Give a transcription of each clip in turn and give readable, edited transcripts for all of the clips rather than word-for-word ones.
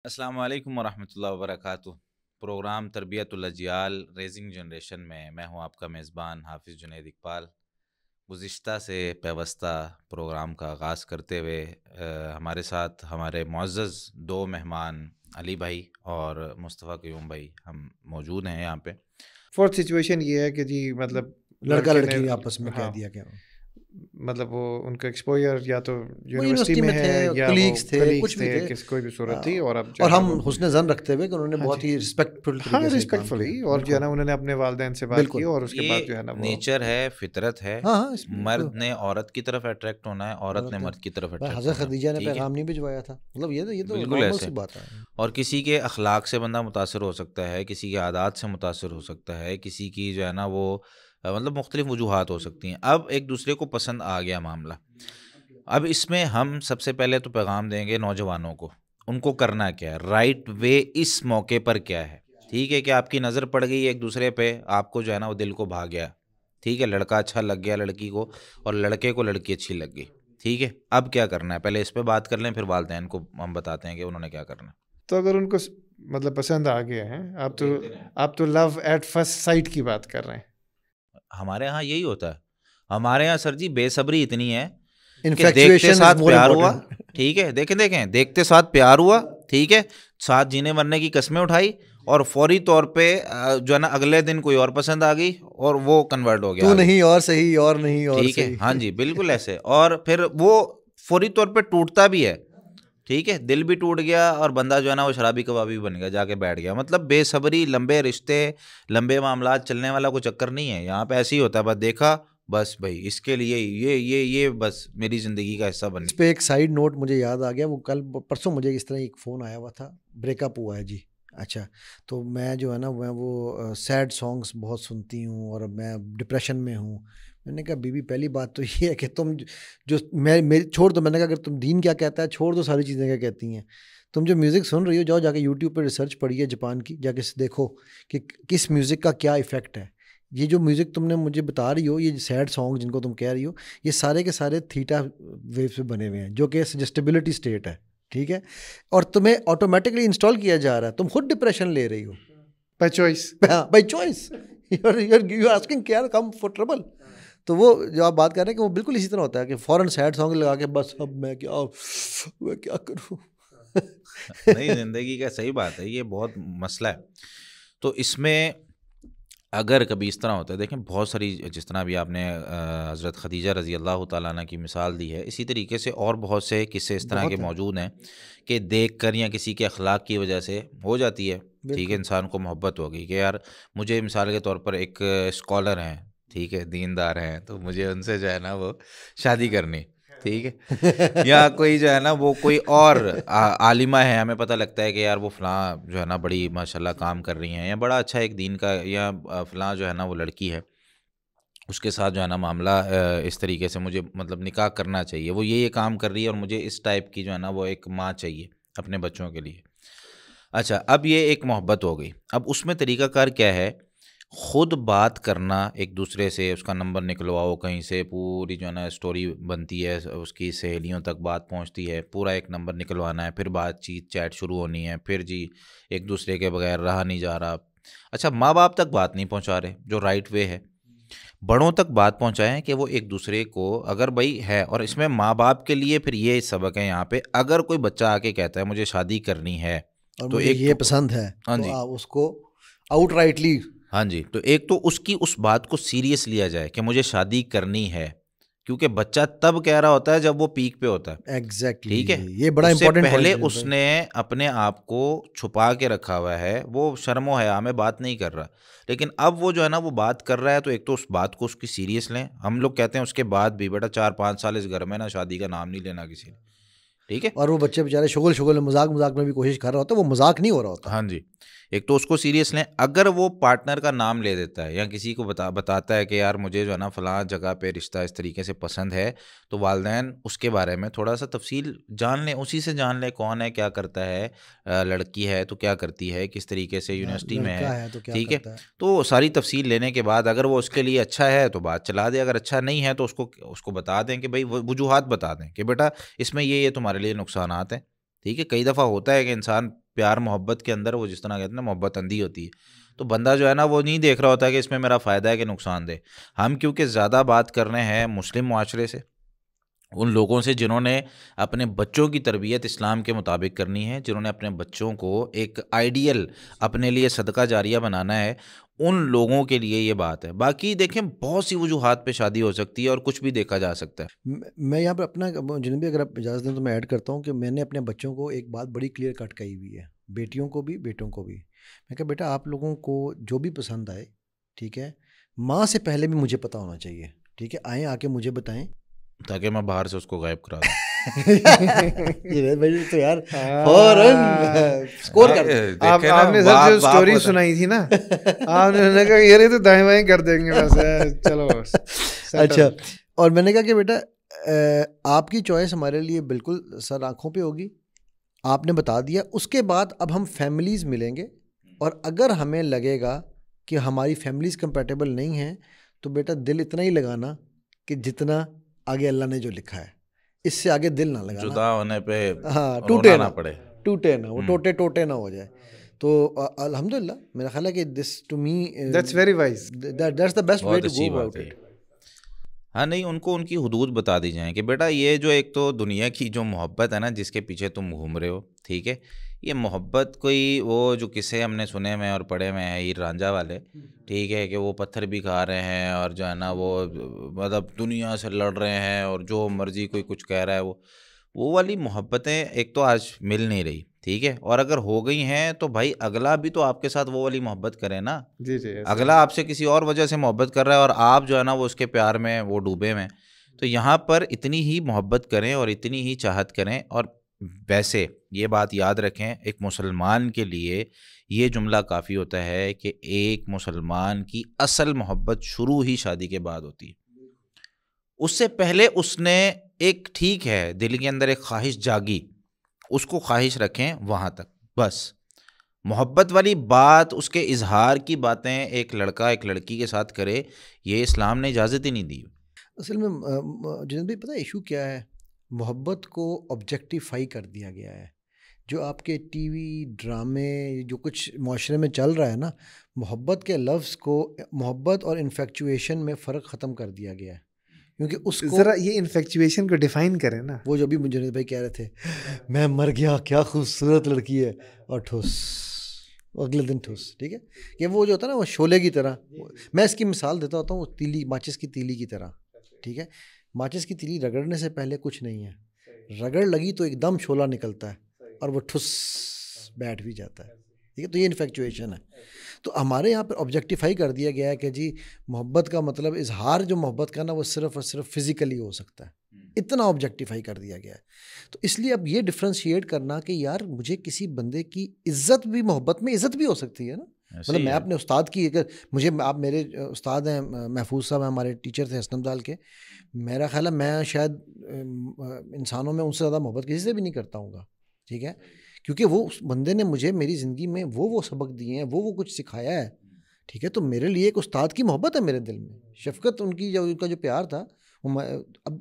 السلام علیکم ورحمۃ اللہ وبرکاتہ۔ پروگرام تربیت الاجیال ریزنگ جنریشن میں ہوں آپ کا میزبان حافظ جنید اقبال۔ گزشتہ سے پیوستہ پروگرام کا آغاز کرتے ہوئے ہمارے ساتھ ہمارے معزز دو مہمان علی بھائی اور مصطفیٰ قیوم بھائی ہم موجود ہیں یہاں پہ۔ فورتھ سچویشن یہ ہے کہ جی مطلب لڑکا لڑکی آپس میں کہہ دیا گیا، مطلب وہ ان کا ایکسپوجر یا تو یونیورسٹی میں ہے یا کولیگز تھے، کچھ بھی تھے، تھے، کوئی بھی صورت تھی، اور ہم حسن ظن رکھتے ہوئے کہ انہوں نے بہت ہی ریسپیکٹفلی اور جو ہے نا انہوں نے اپنے والدین سے بات کی، اور اس کے بعد جو ہے نا وہ نیچر ہے، فطرت ہے، مرد نے عورت کی طرف اٹریکٹ ہونا ہے، عورت نے مرد کی طرف اٹریکٹ ہونا ہے۔ حضرت خدیجہ نے پیغام نہیں بھجوایا تھا، مطلب یہ تو بالکل ایسے بات ہے۔ اور کسی کے اخلاق سے بندہ متاثر ہو سکتا ہے، کسی کے عادات سے متاثر ہو سکتا ہے، کسی کی جو ہے نا وہ مطلب مختلف وجوہات ہو سکتی ہیں۔ اب ایک دوسرے کو پسند آ گیا معاملہ، اب اس میں ہم سب سے پہلے تو پیغام دیں گے نوجوانوں کو، ان کو کرنا کیا ہے، رائٹ وے اس موقع پر کیا ہے۔ ٹھیک ہے کہ آپ کی نظر پڑ گئی ایک دوسرے پہ، آپ کو جو ہے نا وہ دل کو بھا گیا، ٹھیک ہے، لڑکا اچھا لگ گیا لڑکی کو، اور لڑکے کو لڑکی اچھی لگ گئی، ٹھیک ہے، اب کیا کرنا ہے؟ پہلے اس پہ بات کر لیں، پھر والدین کو ہم بتاتے ہیں کہ انہوں نے کیا کرنا ہے۔ تو اگر ان کو مطلب پسند آ گیا ہے، آپ تو لو ایٹ فرسٹ سائٹ کی بات کر رہے ہیں۔ ہمارے ہاں یہی ہوتا ہے، ہمارے ہاں سر جی بے صبری اتنی ہے کہ دیکھتے دیکھتے ساتھ پیار ہوا، ٹھیک ہے، دیکھیں دیکھتے ساتھ پیار ہوا، ٹھیک ہے، ساتھ جینے مرنے کی قسمیں اٹھائی، اور فوری طور پہ جو ہے نا اگلے دن کوئی اور پسند آ گئی اور وہ کنورٹ ہو گیا، تو نہیں اور صحیح اور نہیں اور ٹھیک ہے، ہاں جی بالکل ایسے، اور پھر وہ فوری طور پہ ٹوٹتا بھی ہے، ٹھیک ہے، دل بھی ٹوٹ گیا اور بندہ جو ہے نا وہ شرابی کبابی بن گیا، جا کے بیٹھ گیا۔ مطلب بے صبری، لمبے رشتے، لمبے معاملات چلنے والا کوئی چکر نہیں ہے یہاں پہ، ایسے ہی ہوتا ہے، بس دیکھا بس بھائی اس کے لیے یہ بس میری زندگی کا حصہ بن گیا۔ اس پہ ایک سائیڈ نوٹ مجھے یاد آ گیا، وہ کل پرسوں مجھے اس طرح ایک فون آیا ہوا تھا، بریک اپ ہوا ہے جی، اچھا، تو میں جو ہے نا میں وہ سیڈ سانگس بہت سنتی ہوں اور میں ڈپریشن میں ہوں۔ میں نے کہا بی بی پہلی بات تو یہ ہے کہ تم جو میں چھوڑ دو، میں نے کہا اگر تم دین کیا کہتا ہے چھوڑ دو، ساری چیزیں کیا کہتی ہیں، تم جو میوزک سن رہی ہو جاؤ جا کے یوٹیوب پہ ریسرچ پڑھیے جاپان کی، جا کے دیکھو کہ کس میوزک کا کیا ایفیکٹ ہے۔ یہ جو میوزک تم نے مجھے بتا رہی ہو، یہ سیڈ سانگ جن کو تم کہہ رہی ہو، یہ سارے کے سارے تھیٹا ویو سے بنے ہوئے ہیں، جو کہ سجسٹیبلٹی اسٹیٹ ہے، ٹھیک ہے، اور تمہیں آٹومیٹکلی انسٹال کیا جا رہا ہے، تم خود ڈپریشن لے رہی ہو by choice, by choice, you are asking care come for trouble. تو وہ جو آپ بات کر رہے ہیں کہ وہ بالکل اسی طرح ہوتا ہے کہ فوراً سیڈ سانگ لگا کے بس اب میں کیا کروں۔ نہیں، زندگی کا صحیح بات ہے، یہ بہت مسئلہ ہے۔ تو اس میں اگر کبھی اس طرح ہوتا ہے، دیکھیں بہت ساری، جس طرح بھی آپ نے حضرت خدیجہ رضی اللہ تعالیٰ عنہ کی مثال دی ہے، اسی طریقے سے اور بہت سے قصے اس طرح کے موجود ہیں کہ دیکھ کر یا کسی کے اخلاق کی وجہ سے ہو جاتی ہے، ٹھیک ہے، انسان کو محبت ہو گئی کہ یار مجھے مثال کے طور پر ایک اسکالر ہیں، ٹھیک ہے، دیندار ہیں، تو مجھے ان سے جو ہے نا وہ شادی کرنی، ٹھیک ہے، یا کوئی جو ہے نا وہ کوئی اور عالمہ ہے، ہمیں پتہ لگتا ہے کہ یار وہ فلاں جو ہے نا بڑی ماشاءاللہ کام کر رہی ہیں، یا بڑا اچھا ایک دین کا، یا فلاں جو ہے نا وہ لڑکی ہے، اس کے ساتھ جو ہے نا معاملہ اس طریقے سے مجھے مطلب نکاح کرنا چاہیے، وہ یہ کام کر رہی ہے اور مجھے اس ٹائپ کی جو ہے نا وہ ایک ماں چاہیے اپنے بچوں کے لیے۔ اچھا، اب یہ ایک محبت ہو گئی، اب اس میں طریقہ کار کیا ہے؟ خود بات کرنا ایک دوسرے سے، اس کا نمبر نکلواؤ کہیں سے، پوری جو ہے نا اسٹوری بنتی ہے، اس کی سہیلیوں تک بات پہنچتی ہے، پورا ایک نمبر نکلوانا ہے، پھر بات چیت چیٹ شروع ہونی ہے، پھر جی ایک دوسرے کے بغیر رہا نہیں جا رہا۔ اچھا، ماں باپ تک بات نہیں پہنچا رہے، جو رائٹ وے ہے، بڑوں تک بات پہنچائیں کہ وہ ایک دوسرے کو، اگر بھائی ہے، اور اس میں ماں باپ کے لیے پھر یہ سبق ہے یہاں پہ، اگر کوئی بچہ آ کے کہتا ہے مجھے شادی کرنی ہے اور مجھے یہ پسند ہے، ہاں جی، تو اس کو آؤٹ رائٹلی، ہاں جی، تو ایک تو اس بات کو سیریس لیا جائے کہ مجھے شادی کرنی ہے، کیونکہ بچہ تب کہہ رہا ہوتا ہے جب وہ پیک پہ ہوتا ہے، ایگزیکٹلی، ٹھیک ہے، یہ بڑا امپورٹنٹ پہلے اس نے اپنے آپ کو چھپا کے رکھا ہوا ہے، وہ شرم و حیا میں بات نہیں کر رہا، لیکن اب وہ جو ہے نا وہ بات کر رہا ہے، تو ایک تو اس بات کو اس کی سیریس لیں۔ ہم لوگ کہتے ہیں اس کے بعد بھی بیٹا 4-5 سال اس گھر میں نا شادی کا نام نہیں لینا کسی نے، ٹھیک ہے، اور وہ بچے بیچارے شغل میں مذاق میں بھی کوشش کر رہا ہوتا ہے، وہ مذاق نہیں ہو رہا ہوتا۔ ہاں جی، ایک تو اس کو سیریس لیں۔ اگر وہ پارٹنر کا نام لے دیتا ہے یا کسی کو بتاتا ہے کہ یار مجھے جو ہے نا فلاں جگہ پہ رشتہ اس طریقے سے پسند ہے، تو والدین اس کے بارے میں تھوڑا سا تفصیل جان لیں، اسی سے جان لیں کون ہے، کیا کرتا ہے، لڑکی ہے تو کیا کرتی ہے، کس طریقے سے یونیورسٹی میں ہے، ٹھیک ہے، تو ساری تفصیل لینے کے بعد اگر وہ اس کے لیے اچھا ہے تو بات چلا دے، اگر اچھا نہیں ہے تو اس کو بتا دیں کہ بھائی وجوہات بتا دیں کہ بیٹا اس میں یہ تمہارے لیے نقصانات ہیں، ٹھیک ہے. کئی دفعہ ہوتا ہے کہ انسان پیار محبت کے اندر وہ جس طرح کہتے ہیں نا محبت اندھی ہوتی ہے, تو بندہ جو ہے نا وہ نہیں دیکھ رہا ہوتا کہ اس میں میرا فائدہ ہے کہ نقصان دہ. ہم کیونکہ زیادہ بات کر رہے ہیں مسلم معاشرے سے, ان لوگوں سے جنہوں نے اپنے بچوں کی تربیت اسلام کے مطابق کرنی ہے, جنہوں نے اپنے بچوں کو ایک آئیڈیل اپنے لیے صدقہ جاریہ بنانا ہے, ان لوگوں کے لیے یہ بات ہے. باقی دیکھیں بہت سی وجوہات پہ شادی ہو سکتی ہے اور کچھ بھی دیکھا جا سکتا ہے. میں یہاں پہ اپنا جنوبی اگر آپ اجازت دیں تو میں ایڈ کرتا ہوں کہ میں نے اپنے بچوں کو ایک بات بڑی کلیئر کٹ کہی ہوئی ہے, بیٹیوں کو بھی بیٹوں کو بھی. میں کہا بیٹا آپ لوگوں کو جو بھی پسند آئے, ٹھیک ہے, ماں سے پہلے بھی مجھے پتہ ہونا چاہیے, ٹھیک ہے, آئیں آ کے مجھے بتائیں تاکہ میں باہر سے اس کو غائب کرا دوں. تو یار فوراً اسکور کر دیں. آپ نے سر جو اسٹوری سنائی تھی نا, آپ نے کہا یہ تو دائیں بائیں کر دیں گے بس, چلو. اچھا, اور میں نے کہا کہ بیٹا آپ کی چوائس ہمارے لیے بالکل سر آنکھوں پہ ہوگی, آپ نے بتا دیا. اس کے بعد اب ہم فیملیز ملیں گے, اور اگر ہمیں لگے گا کہ ہماری فیملیز کمپیٹیبل نہیں ہیں تو بیٹا دل اتنا ہی لگانا کہ جتنا آگے اللہ نے جو لکھا ہے, اس سے آگے دل نہ لگانا, جدا ہونے پہ ہاں ٹوٹے نہ پڑے, ٹوٹے نہ, وہ ٹوٹے نہ ہو جائے. تو الحمدللہ میرا خیال ہے کہ this to me that's very wise, that's the best way to go about it. ہاں نہیں, ان کو ان کی حدود بتا دی جائیں کہ بیٹا یہ جو ایک تو دنیا کی جو محبت ہے نا جس کے پیچھے تم گھوم رہے ہو, ٹھیک ہے, یہ محبت کوئی وہ جو قصے ہم نے سنے میں اور پڑھے میں ہیں ہیر رانجھا والے, ٹھیک ہے, کہ وہ پتھر بھی کھا رہے ہیں اور جو ہے نا وہ مطلب دنیا سے لڑ رہے ہیں اور جو مرضی کوئی کچھ کہہ رہا ہے, وہ والی محبتیں ایک تو آج مل نہیں رہی, ٹھیک ہے. اور اگر ہو گئی ہیں تو بھائی اگلا بھی تو آپ کے ساتھ وہ والی محبت کرے نا. جی جی, اگلا آپ سے کسی اور وجہ سے محبت کر رہا ہے اور آپ جو ہے نا وہ اس کے پیار میں وہ ڈوبے میں, تو یہاں پر اتنی ہی محبت کریں اور اتنی ہی چاہت کریں. اور ویسے یہ بات یاد رکھیں, ایک مسلمان کے لیے یہ جملہ کافی ہوتا ہے کہ ایک مسلمان کی اصل محبت شروع ہی شادی کے بعد ہوتی ہے. اس سے پہلے اس نے ایک, ٹھیک ہے, دل کے اندر ایک خواہش جاگی, اس کو خواہش رکھیں وہاں تک بس. محبت والی بات, اس کے اظہار کی باتیں ایک لڑکا ایک لڑکی کے ساتھ کرے, یہ اسلام نے اجازت ہی نہیں دی. اصل میں جنید بھائی پتہ ایشو کیا ہے, محبت کو آبجیکٹیفائی کر دیا گیا ہے. جو آپ کے ٹی وی ڈرامے جو کچھ معاشرے میں چل رہا ہے نا, محبت کے لفظ کو محبت اور انفیکچویشن میں فرق ختم کر دیا گیا ہے. کیونکہ اس کو ذرا یہ انفیکچویشن کو ڈیفائن کریں نا. وہ جو بھی جنید بھائی کہہ رہے تھے, میں مر گیا, کیا خوبصورت لڑکی ہے, اور ٹھوس اگلے دن ٹھوس, ٹھیک ہے, کہ وہ جو ہوتا ہے نا وہ شعلے کی طرح. میں اس کی مثال دیتا ہوتا ہوں, تیلی, ماچس کی تیلی کی طرح, ٹھیک ہے. ماچس کی تیلی رگڑنے سے پہلے کچھ نہیں ہے, رگڑ لگی تو ایک دم شعلہ نکلتا ہے اور وہ ٹھس بیٹھ بھی جاتا ہے, ٹھیک ہے. تو یہ انفیکچویشن ہے. تو ہمارے یہاں پر آبجیکٹیفائی کر دیا گیا ہے کہ جی محبت کا مطلب اظہار جو محبت کا نا وہ صرف اور صرف فزیکلی ہو سکتا ہے, اتنا آبجیکٹیفائی کر دیا گیا ہے. تو اس لیے اب یہ ڈفرینشیٹ کرنا کہ یار مجھے کسی بندے کی عزت بھی, محبت میں عزت بھی ہو سکتی ہے نا. مطلب میں اپنے استاد کی, اگر مجھے, آپ میرے استاد ہیں محفوظ صاحب, ہمارے ٹیچر تھے حسن ابدال کے, میرا خیال ہے میں شاید انسانوں میں ان سے زیادہ محبت کسی سے بھی نہیں کرتا ہوں گا, ٹھیک ہے, کیونکہ وہ اس بندے نے مجھے میری زندگی میں وہ سبق دیے ہیں, وہ کچھ سکھایا ہے, ٹھیک ہے. تو میرے لیے ایک استاد کی محبت ہے میرے دل میں, شفقت ان کی, جو ان کا جو پیار تھا, اب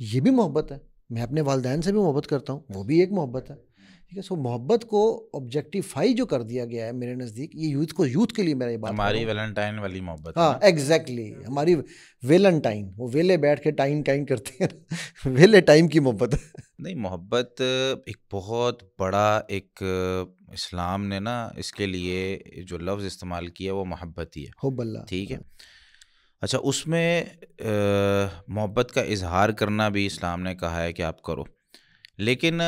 یہ بھی محبت ہے. میں اپنے والدین سے بھی محبت کرتا ہوں, وہ بھی ایک محبت ہے, ٹھیک ہے. سو محبت کو آبجیکٹیفائی جو کر دیا گیا ہے میرے نزدیک, یہ یوتھ کے لیے میرا یہ بات, ہماری ویلنٹائن والی محبت. ہاں ایگزیکٹلی, ہماری ویلنٹائن, وہ ویلے بیٹھ کے ٹائن کرتے ہیں, ویلے ٹائم کی محبت. نہیں, محبت ایک بہت بڑا, ایک اسلام نے نا اس کے لیے جو لفظ استعمال کیا وہ محبت ہی ہے, حب اللہ, ٹھیک ہے. اچھا, اس میں محبت کا اظہار کرنا بھی اسلام نے کہا ہے کہ آپ کرو, لیکن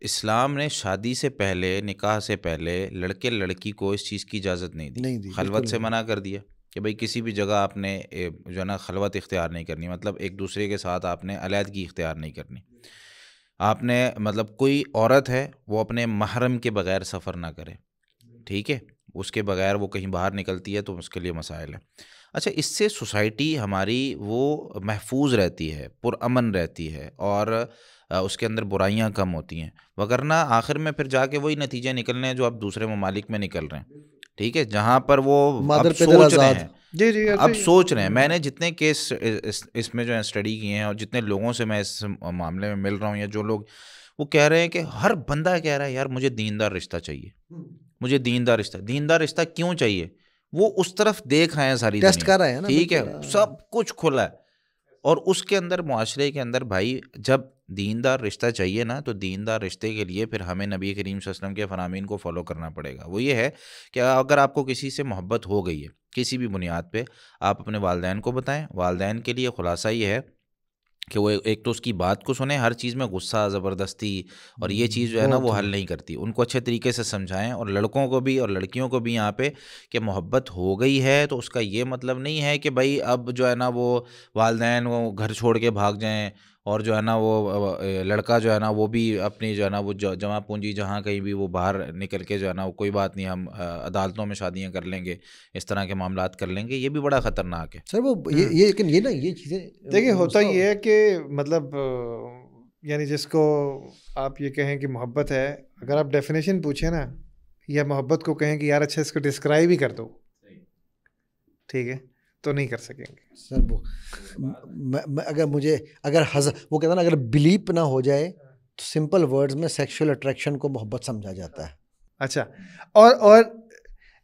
اسلام نے شادی سے پہلے, نکاح سے پہلے لڑکے لڑکی کو اس چیز کی اجازت نہیں دی. خلوت سے منع کر دیا کہ بھئی کسی بھی جگہ آپ نے جو ہے نا خلوت اختیار نہیں کرنی, مطلب ایک دوسرے کے ساتھ آپ نے علیحدگی اختیار نہیں کرنی. آپ نے مطلب کوئی عورت ہے وہ اپنے محرم کے بغیر سفر نہ کرے, ٹھیک ہے, اس کے بغیر وہ کہیں باہر نکلتی ہے تو اس کے لیے مسائل ہے. اچھا, اس سے سوسائٹی ہماری وہ محفوظ رہتی ہے, پرامن رہتی ہے, اور اس کے اندر برائیاں کم ہوتی ہیں. وگرنہ آخر میں پھر جا کے وہی نتیجے نکلنے ہیں جو اب دوسرے ممالک میں نکل رہے ہیں, ٹھیک ہے, جہاں پر وہ اب سوچ رہے ہیں, اب سوچ رہے ہیں. میں نے جتنے کیس اس میں جو ہے اسٹڈی کیے ہیں اور جتنے لوگوں سے میں اس معاملے میں مل رہا ہوں, یا جو لوگ وہ کہہ رہے ہیں کہ ہر بندہ کہہ رہا ہے یار مجھے دیندار رشتہ چاہیے, مجھے دیندار رشتہ. دیندار رشتہ کیوں چاہیے؟ وہ اس طرف دیکھ رہے ہیں ساری ٹیسٹ دنیا, کر رہے ہیں نا, ٹھیک ہے, سب کچھ کھلا ہے. اور اس کے اندر معاشرے کے اندر بھائی جب دیندار رشتہ چاہیے نا, تو دیندار رشتے کے لیے پھر ہمیں نبی کریم صلی اللہ علیہ وسلم کے فرامین کو فالو کرنا پڑے گا. وہ یہ ہے کہ اگر آپ کو کسی سے محبت ہو گئی ہے کسی بھی بنیاد پہ, آپ اپنے والدین کو بتائیں. والدین کے لیے خلاصہ یہ ہے کہ وہ ایک تو اس کی بات کو سنیں, ہر چیز میں غصہ زبردستی اور یہ چیز جو ہے نا وہ حل نہیں کرتی. ان کو اچھے طریقے سے سمجھائیں. اور لڑکوں کو بھی اور لڑکیوں کو بھی یہاں پہ کہ محبت ہو گئی ہے تو اس کا یہ مطلب نہیں ہے کہ بھائی اب جو ہے نا وہ والدین وہ گھر چھوڑ کے بھاگ جائیں, اور جو ہے نا وہ لڑکا جو ہے نا وہ بھی اپنی جو ہے نا وہ جمع پونجی جہاں کہیں بھی وہ باہر نکل کے جو ہے نا وہ کوئی بات نہیں ہم عدالتوں میں شادیاں کر لیں گے, اس طرح کے معاملات کر لیں گے. یہ بھی بڑا خطرناک ہے سر. وہ یہ لیکن یہ نا یہ چیزیں دیکھیں ہوتا یہ ہے کہ مطلب یعنی جس کو آپ یہ کہیں کہ محبت ہے, اگر آپ ڈیفینیشن پوچھیں نا, یا محبت کو کہیں کہ یار اچھا اس کو ڈسکرائب ہی کر دو, ٹھیک ہے, تو نہیں کر سکیں گے سر. وہ اگر مجھے اگر وہ کہتا ہے نا اگر بلیپ نہ ہو جائے تو سمپل ورڈز میں سیکشل اٹریکشن کو محبت سمجھا جاتا ہے. اچھا, اور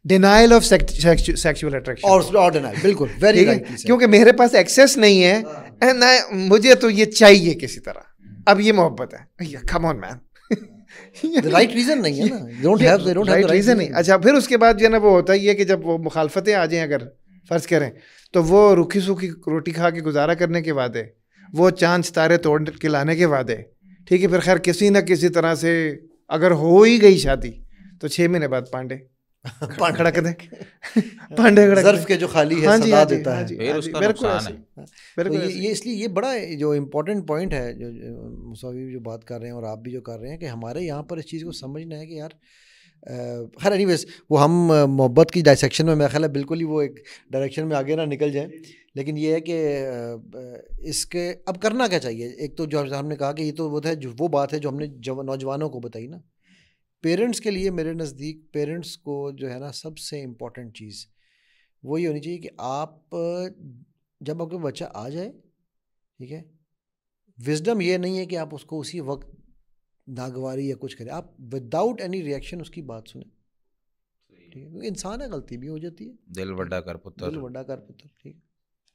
ڈینائل آف سیکشول اٹریکشن, اور ڈینائل, بالکل ویری رائٹ, کیونکہ میرے پاس ایکسیس نہیں ہے نہ مجھے تو یہ چاہیے کسی طرح, اب یہ محبت ہے. کم آن مین, رائٹ ریزن نہیں ہے نا, رائٹ ریزن نہیں. اچھا پھر اس کے بعد جو ہے نا وہ ہوتا ہی ہے کہ جب وہ مخالفتیں آ جائیں اگر فرض کریں, تو وہ روکھی سوکھی روٹی کھا کے گزارا کرنے کے وعدے, وہ چاند ستارے توڑ کے لانے کے وعدے, ٹھیک ہے, پھر خیر کسی نہ کسی طرح سے اگر ہو ہی گئی شادی تو 6 مہینے بعد پانڈے کھڑا کر دیں, پانڈے ظرف کے جو خالی ہے صدا دیتا ہے. بالکل. یہ اس لیے یہ بڑا جو امپورٹنٹ پوائنٹ ہے جو مصوی جو بات کر رہے ہیں اور آپ بھی جو کر رہے ہیں کہ ہمارے یہاں پر اس چیز کو سمجھنا ہے کہ یار خیر اینی ویز وہ ہم محبت کی ڈائسیکشن میں میرا خیال ہے بالکل ہی وہ ایک ڈائریکشن میں آگے نہ نکل جائیں. لیکن یہ ہے کہ اس کے اب کرنا کیا چاہیے. ایک تو جو ہم نے کہا کہ یہ تو وہ بات ہے جو ہم نے نوجوانوں کو بتائی نا. پیرنٹس کے لیے میرے نزدیک پیرنٹس کو جو ہے نا سب سے امپورٹنٹ چیز وہ یہ ہونی چاہیے کہ آپ جب آپ کا بچہ آ جائے, ٹھیک ہے, وزڈم یہ نہیں ہے کہ آپ اس کو اسی وقت ناگواری یا کچھ کریں, آپ وداؤٹ اینی ریئیکشن اس کی بات سنیں. ٹھیک ہے, کیونکہ انسان ہے, غلطی بھی ہو جاتی ہے, دل وڈا کر پتر, ٹھیک ہے,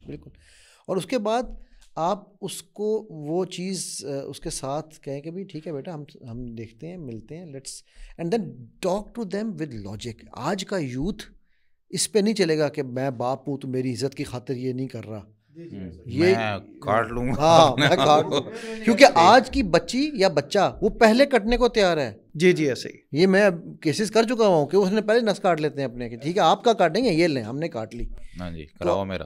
بالکل. اور اس کے بعد آپ اس کو وہ چیز اس کے ساتھ کہیں کہ بھی ٹھیک ہے بیٹا ہم دیکھتے ہیں, ملتے ہیں, let's and then talk to them with logic. آج کا یوتھ اس پہ نہیں چلے گا کہ میں باپ ہوں تو میری عزت کی خاطر یہ نہیں کر رہا, یہ کاٹ لوں گا, ہاں میں کاٹ لوں, کیونکہ آج کی بچی یا بچہ وہ پہلے کٹنے کو تیار ہے. جی ایسے ہی یہ میں کیسز کر چکا ہوں کہ اس نے پہلے نس کاٹ لیتے ہیں اپنے, کہ ٹھیک ہے آپ کا کاٹیں گے, یہ لیں ہم نے کاٹ لی, ہاں جی کراؤ میرا,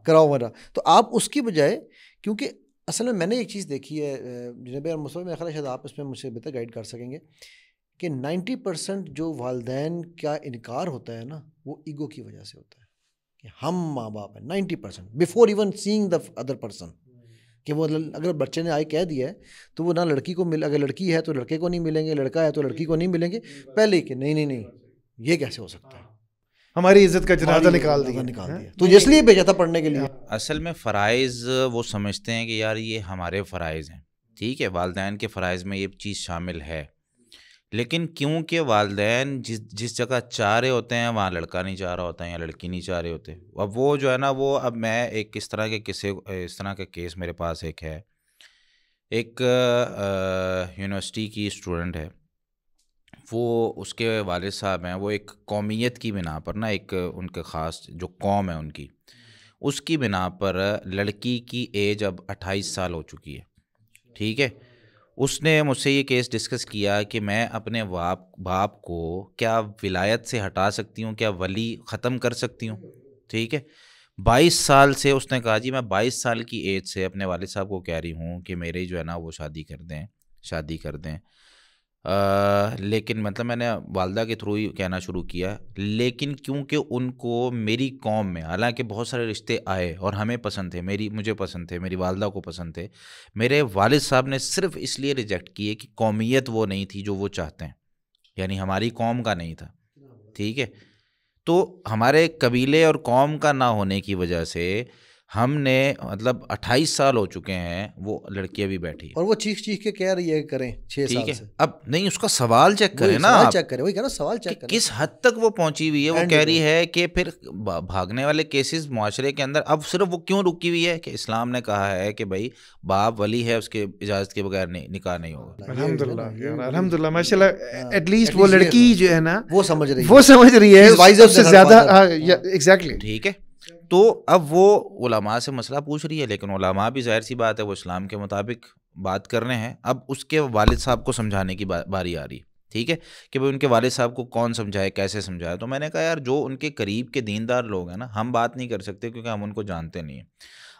کراؤ میرا. تو آپ اس کی بجائے, کیونکہ اصل میں نے ایک چیز دیکھی ہے جناب مصطفی, میرا خیال ہے شاید آپ اس میں مجھ سے بہتر گائیڈ کر سکیں گے, کہ 90% جو والدین کا انکار ہوتا ہے نا وہ ایگو کی وجہ سے ہوتا ہے, کہ ہم ماں باپ ہیں 90% before even seeing the other person. کہ وہ اگر بچے نے آئے کہہ دیا ہے تو وہ نہ لڑکی کو اگر لڑکی ہے تو لڑکے کو نہیں ملیں گے, لڑکا ہے تو لڑکی کو نہیں ملیں گے, پہلے ہی کہ نہیں یہ کیسے ہو سکتا ہے, ہماری عزت کا جنازہ نکال دیا تو اس لیے بھیجا تھا پڑھنے کے لیے. اصل میں فرائض وہ سمجھتے ہیں کہ یار یہ ہمارے فرائض ہیں, ٹھیک ہے, والدین کے فرائض میں یہ چیز شامل ہے, لیکن کیونکہ والدین جس جگہ چاہ رہے ہوتے ہیں وہاں لڑکا نہیں چاہ رہا ہوتا ہے یا لڑکی نہیں چاہ رہے ہوتے. اب وہ جو ہے نا وہ, اب میں ایک اس طرح کا کیس میرے پاس ایک ہے, ایک یونیورسٹی کی اسٹوڈنٹ ہے, وہ اس کے والد صاحب ہیں, وہ ایک قومیت کی بنا پر نا, ایک ان کے خاص جو قوم ہے ان کی, اس کی بنا پر لڑکی کی ایج اب 28 سال ہو چکی ہے, ٹھیک ہے. اس نے مجھ سے یہ کیس ڈسکس کیا کہ میں اپنے باپ کو کیا ولایت سے ہٹا سکتی ہوں, کیا ولی ختم کر سکتی ہوں, ٹھیک ہے. 22 سال سے اس نے کہا جی میں 22 سال کی ایج سے اپنے والد صاحب کو کہہ رہی ہوں کہ میرے جو ہے نا وہ شادی کر دیں. لیکن مطلب میں نے والدہ کے تھرو ہی کہنا شروع کیا, لیکن کیونکہ ان کو میری قوم میں حالانکہ بہت سارے رشتے آئے اور ہمیں پسند تھے, مجھے پسند تھے, میری والدہ کو پسند تھے, میرے والد صاحب نے صرف اس لیے ریجیکٹ کیے کہ قومیت وہ نہیں تھی جو وہ چاہتے ہیں, یعنی ہماری قوم کا نہیں تھا, ٹھیک ہے. تو ہمارے قبیلے اور قوم کا نہ ہونے کی وجہ سے ہم نے مطلب 28 سال ہو چکے ہیں، وہ لڑکی ابھی بیٹھی ہے اور وہ چیخ کے کہہ رہی ہے کریں 6 ٹھیک سال ہے. سے. اب نہیں اس کا سوال چیک کریں نا سوال آپ چیک کریں، وہی کہنا سوال کہ چیک کریں کس حد تک وہ پہنچی ہوئی ہے. وہ End کہہ پہ. رہی ہے کہ پھر بھاگنے والے کیسز معاشرے کے اندر اب صرف وہ کیوں رکی ہوئی ہے کہ اسلام نے کہا ہے کہ بھائی باپ ولی ہے، اس کے اجازت کے بغیر نکاح نہیں ہوگا. الحمد للہ ماشاء اللہ ایٹ لیسٹ وہ لڑکی جو ہے نا وہ سمجھ رہی ہے اس سے زیادہ ایگزیکٹلی ٹھیک ہے. تو اب وہ علماء سے مسئلہ پوچھ رہی ہے، لیکن علماء بھی ظاہر سی بات ہے وہ اسلام کے مطابق بات کر رہے ہیں. اب اس کے والد صاحب کو سمجھانے کی باری آ رہی ہے، ٹھیک ہے، کہ بھائی ان کے والد صاحب کو کون سمجھائے، کیسے سمجھائے. تو میں نے کہا یار جو ان کے قریب کے دیندار لوگ ہیں نا، ہم بات نہیں کر سکتے کیونکہ ہم ان کو جانتے نہیں ہیں.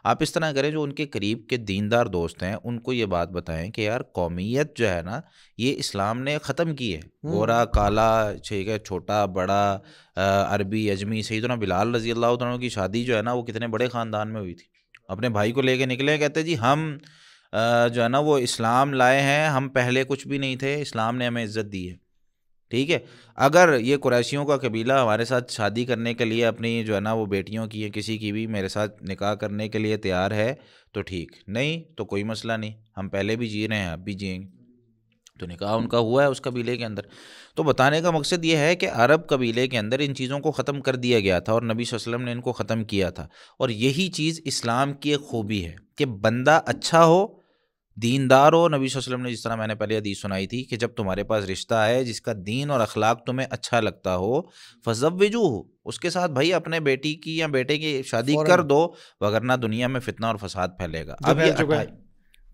آپ اس طرح کریں جو ان کے قریب کے دیندار دوست ہیں ان کو یہ بات بتائیں کہ یار قومیت جو ہے نا یہ اسلام نے ختم کی ہے. گورا کالا، ٹھیک ہے، چھوٹا بڑا، عربی اجمی. سیدنا بلال رضی اللہ عنہ کی شادی جو ہے نا وہ کتنے بڑے خاندان میں ہوئی تھی. اپنے بھائی کو لے کے نکلے، کہتے جی ہم جو ہے نا وہ اسلام لائے ہیں، ہم پہلے کچھ بھی نہیں تھے، اسلام نے ہمیں عزت دی ہے. ٹھیک ہے، اگر یہ قریشیوں کا قبیلہ ہمارے ساتھ شادی کرنے کے لیے اپنی جو ہے نا وہ بیٹیوں کی کسی کی بھی میرے ساتھ نکاح کرنے کے لیے تیار ہے تو ٹھیک، نہیں تو کوئی مسئلہ نہیں، ہم پہلے بھی جی رہے ہیں اب بھی جئیں گے. تو نکاح ان کا ہوا ہے اس قبیلے کے اندر. تو بتانے کا مقصد یہ ہے کہ عرب قبیلے کے اندر ان چیزوں کو ختم کر دیا گیا تھا اور نبی صلی اللہ علیہ وسلم نے ان کو ختم کیا تھا. اور یہی چیز اسلام کی ایک خوبی ہے کہ بندہ اچھا ہو، دیندار ہو. نبی صلی اللہ علیہ وسلم نے جس طرح میں نے پہلے حدیث سنائی تھی کہ جب تمہارے پاس رشتہ ہے جس کا دین اور اخلاق تمہیں اچھا لگتا ہو فزوجوہ، اس کے ساتھ بھائی اپنے بیٹی کی یا بیٹے کی شادی کر دو، وگرنہ دنیا میں فتنہ اور فساد پھیلے گا. اب یہ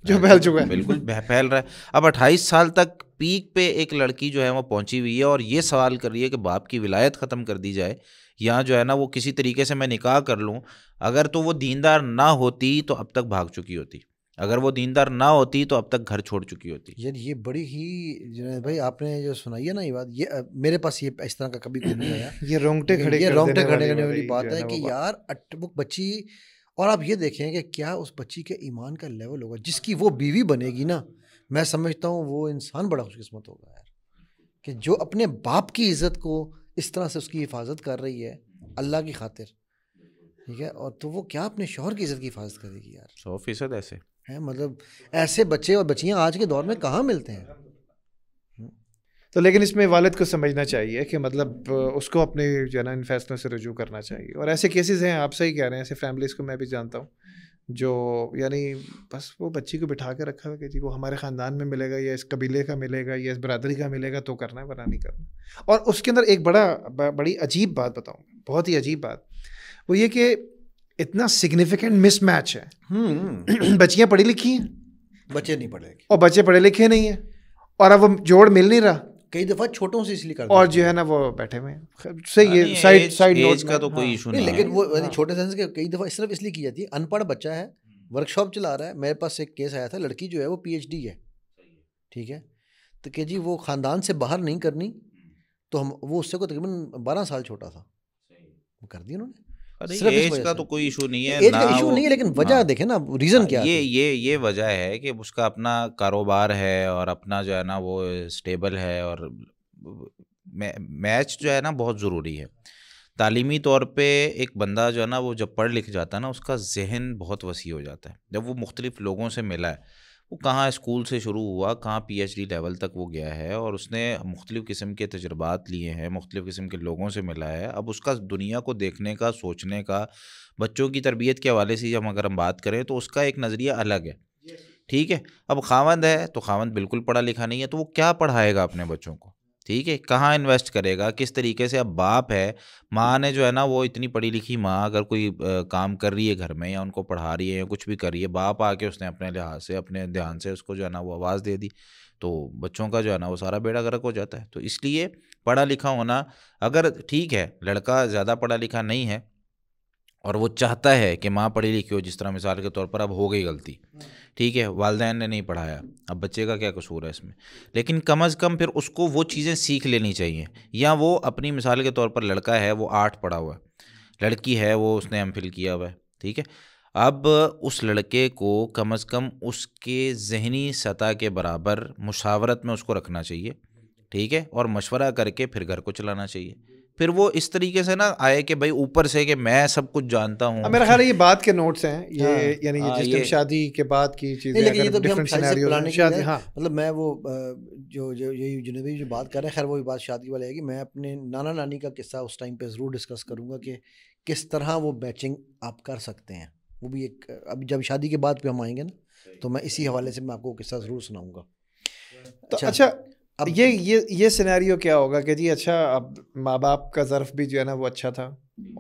جو پھیل چکا ہے، بالکل پھیل رہا ہے. اب 28 سال تک پیک پہ ایک لڑکی جو ہے وہ پہنچی ہوئی ہے اور یہ سوال کر رہی ہے کہ باپ کی ولایت ختم کر دی جائے یا جو ہے نا وہ کسی طریقے سے میں نکاح کر لوں. اگر تو وہ دیندار نہ ہوتی تو اب تک بھاگ چکی ہوتی، اگر وہ دیندار نہ ہوتی تو اب تک گھر چھوڑ چکی ہوتی. یار یہ بڑی ہی جنید بھائی آپ نے جو سنائی ہے نا یہ بات، یہ میرے پاس یہ اس طرح کا کبھی کوئی نہیں آیا. یہ رونگٹے کھڑے کرنے والی بات ہے کہ یار وہ بچی، اور آپ یہ دیکھیں کہ کیا اس بچی کے ایمان کا لیول ہوگا جس کی وہ بیوی بنے گی نا. میں سمجھتا ہوں وہ انسان بڑا خوش قسمت ہوگا یار، کہ جو اپنے باپ کی عزت کو اس طرح سے اس کی حفاظت کر رہی ہے اللہ کی خاطر، ٹھیک ہے، اور تو وہ کیا اپنے شوہر کی عزت کی حفاظت کرے گی یار. 100% ایسے ہے، مطلب ایسے بچے اور بچیاں آج کے دور میں کہاں ملتے ہیں. تو لیکن اس میں والد کو سمجھنا چاہیے کہ مطلب اس کو اپنے جو ہے نا ان فیصلوں سے رجوع کرنا چاہیے. اور ایسے کیسز ہیں، آپ صحیح کہہ رہے ہیں، ایسے فیملیز کو میں بھی جانتا ہوں جو یعنی بس وہ بچی کو بٹھا کے رکھا ہوا کہ جی وہ ہمارے خاندان میں ملے گا یا اس قبیلے کا ملے گا یا اس برادری کا ملے گا تو کرنا ہے ورنہ نہیں کرنا. اور اس کے اندر ایک بڑی عجیب بات بتاؤں، بہت ہی عجیب بات، وہ یہ کہ اتنا سگنیفیکنٹ مس میچ ہے. بچیاں پڑھی لکھی ہیں، بچے نہیں پڑھے، اور بچے پڑھے لکھے نہیں ہیں، اور اب وہ جوڑ مل نہیں رہا. کئی دفعہ چھوٹوں سے اس لیے کرتے اور جو ہے نا وہ بیٹھے ہوئے ہیں. صحیح ہے، سائڈ ایج کا تو کوئی ایشو نہیں، لیکن وہ چھوٹے سینس کے کئی دفعہ صرف اس لیے کی جاتی ہے ان پڑھ بچہ ہے، ورک شاپ چلا رہا ہے. میرے پاس ایک کیس آیا تھا، لڑکی جو ہے وہ PhD ہے، ٹھیک ہے، تو کہ جی وہ خاندان سے باہر نہیں کرنی، تو ہم وہ اس سے کو تقریباً 12 سال چھوٹا تھا، وہ کر دی انہوں نے. ایج کا تو کوئی ایشو نہیں ہے، ایج کا ایشو نہیں ہے، لیکن وجہ دیکھیں نا ریزن کیا ہے. یہ وجہ ہے کہ اس کا اپنا کاروبار ہے اور اپنا جو ہے نا وہ اسٹیبل ہے، اور میچ جو ہے نا بہت ضروری ہے. تعلیمی طور پہ ایک بندہ جو ہے نا وہ جب پڑھ لکھ جاتا ہے نا اس کا ذہن بہت وسیع ہو جاتا ہے. جب وہ مختلف لوگوں سے ملا ہے، وہ کہاں اسکول سے شروع ہوا، کہاں PhD لیول تک وہ گیا ہے، اور اس نے مختلف قسم کے تجربات لیے ہیں، مختلف قسم کے لوگوں سے ملا ہے. اب اس کا دنیا کو دیکھنے کا، سوچنے کا، بچوں کی تربیت کے حوالے سے اگر ہم بات کریں تو اس کا ایک نظریہ الگ ہے، ٹھیک ہے. اب خاوند ہے تو خاوند بالکل پڑھا لکھا نہیں ہے، تو وہ کیا پڑھائے گا اپنے بچوں کو، ٹھیک ہے، کہاں انویسٹ کرے گا، کس طریقے سے. اب باپ ہے، ماں نے جو ہے نا وہ اتنی پڑھی لکھی ماں اگر کوئی کام کر رہی ہے گھر میں یا ان کو پڑھا رہی ہے یا کچھ بھی کر رہی ہے، باپ آ کے اس نے اپنے لحاظ سے اپنے دھیان سے اس کو جو ہے نا وہ آواز دے دی تو بچوں کا جو ہے نا وہ سارا بیڑا غرق ہو جاتا ہے. تو اس لیے پڑھا لکھا ہونا، اگر ٹھیک ہے لڑکا زیادہ پڑھا لکھا نہیں ہے اور وہ چاہتا ہے کہ ماں پڑھی لکھی ہو، جس طرح مثال کے طور پر اب ہو گئی غلطی، ٹھیک ہے، والدین نے نہیں پڑھایا، اب بچے کا کیا قصور ہے اس میں، لیکن کم از کم پھر اس کو وہ چیزیں سیکھ لینی چاہیے. یا وہ اپنی مثال کے طور پر لڑکا ہے وہ 8 پڑھا ہوا ہے، لڑکی ہے وہ اس نے MPhil کیا ہوا ہے، ٹھیک ہے. اب اس لڑکے کو کم از کم اس کے ذہنی سطح کے برابر مشاورت میں اس کو رکھنا چاہیے، ٹھیک ہے، اور مشورہ کر کے پھر گھر کو چلانا چاہیے پھر وہ اس طریقے سے نہ آئے کہ بھائی اوپر سے کہ میں سب کچھ جانتا ہوں. میرا خیال ہے یہ بات کے نوٹس ہیں یہ, یعنی یہ جس ٹائم شادی کے بعد کی چیزیں اگر ڈفرینٹ سینیریوز شادی. ہاں مطلب میں وہ جو یہ جنوبی جو بات کر رہے ہیں، خیر وہی بات شادی والی ہے کہ میں اپنے نانا نانی کا قصہ اس ٹائم پہ ضرور ڈسکس کروں گا کہ کس طرح وہ بیچنگ آپ کر سکتے ہیں. وہ بھی ایک اب جب شادی کے بعد پہ ہم آئیں گے نا تو میں اسی حوالے سے میں آپ کو قصہ ضرور سناؤں گا. تو اچھا اب یہ سینیریو کیا ہوگا کہ جی اچھا اب ماں باپ کا ظرف بھی جو ہے نا وہ اچھا تھا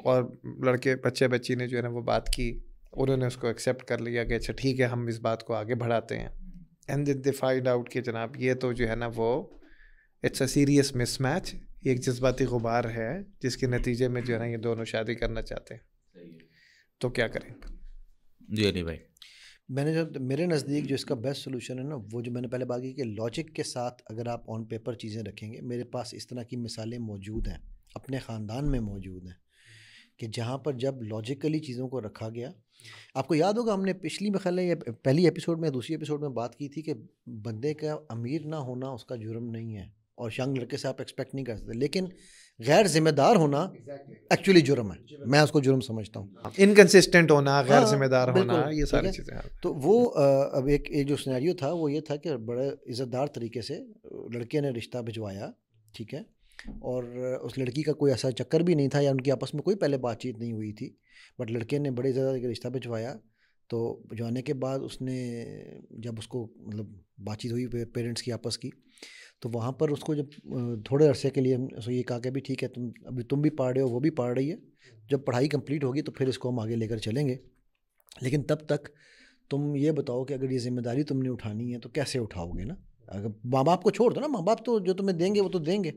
اور لڑکے بچی نے جو ہے نا وہ بات کی، انہوں نے اس کو ایکسیپٹ کر لیا کہ اچھا ٹھیک ہے ہم اس بات کو آگے بڑھاتے ہیں. اینڈ دے فائنڈ آؤٹ کہ جناب یہ تو جو ہے نا وہ it's a serious mismatch, یہ ایک جذباتی غبار ہے جس کے نتیجے میں جو ہے نا یہ دونوں شادی کرنا چاہتے ہیں، تو کیا کریں؟ جی علی بھائی، میں نے جو میرے نزدیک جو اس کا بیسٹ سولوشن ہے نا، وہ جو میں نے پہلے بات کی کہ لاجک کے ساتھ اگر آپ آن پیپر چیزیں رکھیں گے، میرے پاس اس طرح کی مثالیں موجود ہیں، اپنے خاندان میں موجود ہیں، کہ جہاں پر جب لاجیکلی چیزوں کو رکھا گیا. آپ کو یاد ہوگا ہم نے پچھلی میں خیال ہے یا پہلی ایپیسوڈ میں دوسری ایپیسوڈ میں بات کی تھی کہ بندے کا امیر نہ ہونا اس کا جرم نہیں ہے، اور ینگ لڑکے سے آپ ایکسپیکٹ نہیں کر سکتے، لیکن غیر ذمہ دار ہونا ایکچولی جرم ہے. میں اس کو جرم سمجھتا ہوں. انکنسسٹنٹ ہونا، غیر ذمہ دار ہونا، یہ ساری چیزیں. تو وہ اب ایک جو سینیریو تھا وہ یہ تھا کہ بڑے عزت دار طریقے سے لڑکے نے رشتہ بھجوایا، ٹھیک ہے، اور اس لڑکی کا کوئی ایسا چکر بھی نہیں تھا یا ان کی آپس میں کوئی پہلے بات چیت نہیں ہوئی تھی، بٹ لڑکے نے بڑے زیادہ رشتہ بھجوایا. تو بھجوانے کے بعد اس نے جب اس کو مطلب بات چیت ہوئی پیرنٹس کی آپس کی، تو وہاں پر اس کو جب تھوڑے عرصے کے لیے یہ کہا کہ بھی ٹھیک ہے تم بھی پڑھ رہے ہو وہ بھی پڑھ رہی ہے، جب پڑھائی کمپلیٹ ہوگی تو پھر اس کو ہم آگے لے کر چلیں گے، لیکن تب تک تم یہ بتاؤ کہ اگر یہ ذمہ داری تم نے اٹھانی ہے تو کیسے اٹھاؤ گے نا. اگر ماں باپ کو چھوڑ دو نا، ماں باپ تو جو تمہیں دیں گے وہ تو دیں گے.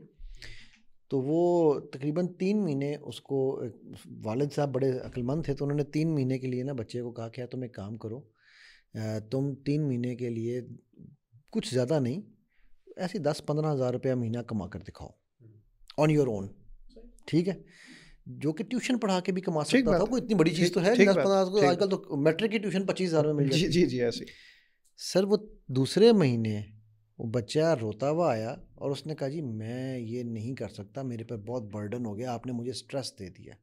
تو وہ تقریباً 3 مہینے اس کو، والد صاحب بڑے عقلمند تھے تو انہوں نے 3 مہینے کے لیے نا بچے کو کہا کہ تم ایک کام کرو، تم 3 مہینے کے لیے کچھ زیادہ نہیں، ایسے 10-15 ہزار روپیہ مہینہ کما کر دکھاؤ آن یور اون، ٹھیک ہے، جو کہ ٹیوشن پڑھا کے بھی کما سکتا تھا. کوئی اتنی بڑی چیز تو ہے 10-15، آج کل تو میٹرک کی ٹیوشن 25,000 میں مل جاتی ہے. جی ایسے سر وہ دوسرے مہینے وہ بچہ روتا ہوا آیا اور اس نے کہا جی میں یہ نہیں کر سکتا، میرے پر بہت برڈن ہو گیا، آپ نے مجھے سٹریس دے دیا.